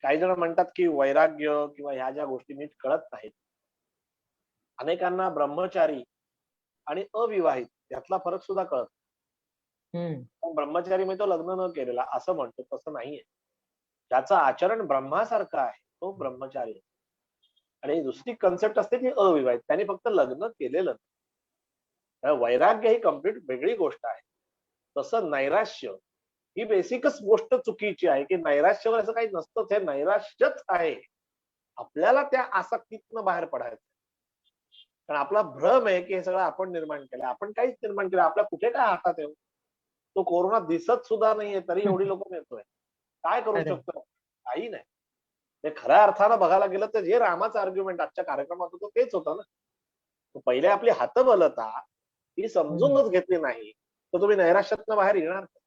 काही जण म्हणतात की वैराग्य किंवा ह्या ज्या गोष्टी नीट कळत नाहीत. अनेकांना ब्रह्मचारी आणि अविवाहित यातला फरक सुद्धा कळत हम्म. पण ब्रह्मचारी म्हणजे तो लग्न न केलेला असं म्हणतो तसं नाहीये. ज्याचं आचरण ब्रह्मासारखं आहे तो ब्रह्मचारी आहे. आणि दुसरी कन्सेप्ट असते ती अविवाहित त्याने फक्त लग्न केलेलं नाही. त्यामुळे वैराग्य ही कम्प्लीट वेगळी गोष्ट आहे. तसं नैराश्य ही बेसिकच गोष्ट चुकीची आहे की नैराश्यावर असं काही नसतंच हे नैराश्यच आहे. आपल्याला त्या आसक्तीतनं बाहेर पडायचं. कारण आपला भ्रम आहे की हे सगळं आपण निर्माण केलं. आपण काहीच निर्माण केलं. आपल्या कुठे काय हातात आहे हो? तो कोरोना दिसत सुद्धा नाहीये तरी एवढी लोक नेतोय. काय करू खरंय. शकतो? काही नाही. ते खऱ्या अर्थानं बघायला गेलं तर जे रामाचं आर्ग्युमेंट आजच्या कार्यक्रमात होतं तेच होतं ना. तो पहिले आपली हतबलता ही हम्म. समजूनच घेतली नाही, तर तुम्ही नैराश्यातनं बाहेर येणार का?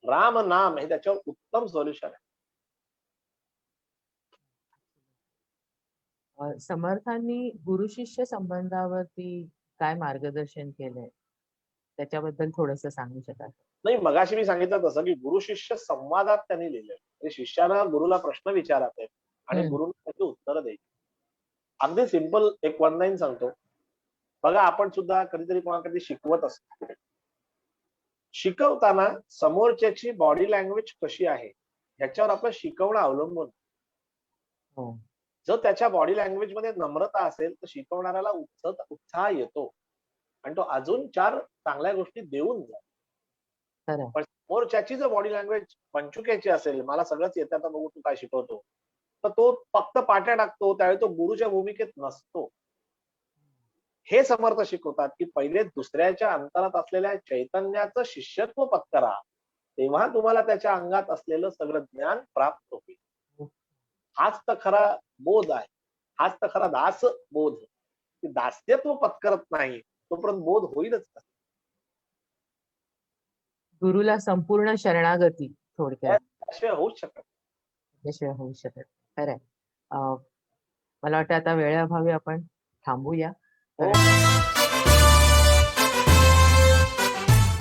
राम नाम हे त्याच्यावर उत्तम सोल्युशन आहे. समर्थांनी गुरु शिष्य संबंधावरती काय मार्गदर्शन केलंय त्याच्याबद्दल थोडंसं सांगू शकाल? नाही मगाशी मी सांगितलं तसं की गुरु शिष्य संवादात त्यांनी लिहिलंय. म्हणजे शिष्याला गुरुला प्रश्न विचारायचे आणि हम्म. गुरुने त्याची उत्तरं द्यायची. अगदी सिंपल एक वन लाईन सांगतो. बघा आपण सुद्धा कधीतरी कोणाला शिकवत असतो. शिकवताना समोरच्याची बॉडी लँग्वेज कशी आहे ह्याच्यावर आपलं शिकवणं अवलंबून आहे. हो. जर त्याच्या बॉडी लँग्वेज मध्ये नम्रता असेल तर शिकवणाऱ्याला उत्साह येतो आणि तो अजून 4 चांगल्या गोष्टी देऊन जातो. खरंय. पण समोरच्याची जर बॉडी लँग्वेज पंचुक्याची असेल, मला सगळंच येतं आता बघू तू काय शिकवतो. तर तो फक्त पाट्या टाकतो, त्यावेळी तो गुरुच्या भूमिकेत नसतो. हे समर्थ शिकवतात, की पहिले दुसऱ्याच्या अंतरात असलेल्या चैतन्याचं शिष्यत्व पत्करा. तेव्हा तुम्हाला त्याच्या अंगात असलेलं सगळं ज्ञान प्राप्त होईल. हाच तर खरा बोध आहे. हाच तर खरा दास बोध. की दास्यत्व पत्करत नाही, तोपर्यंत बोध होईलच कसा? गुरुला संपूर्ण शरणागती थोडक्यात त्याशिवाय होऊच शकत नाही. त्याशिवाय होऊ शकत नाही. खरंय. मला वाटतं आता वेळेअभावी आपण थांबूया. कारण हो.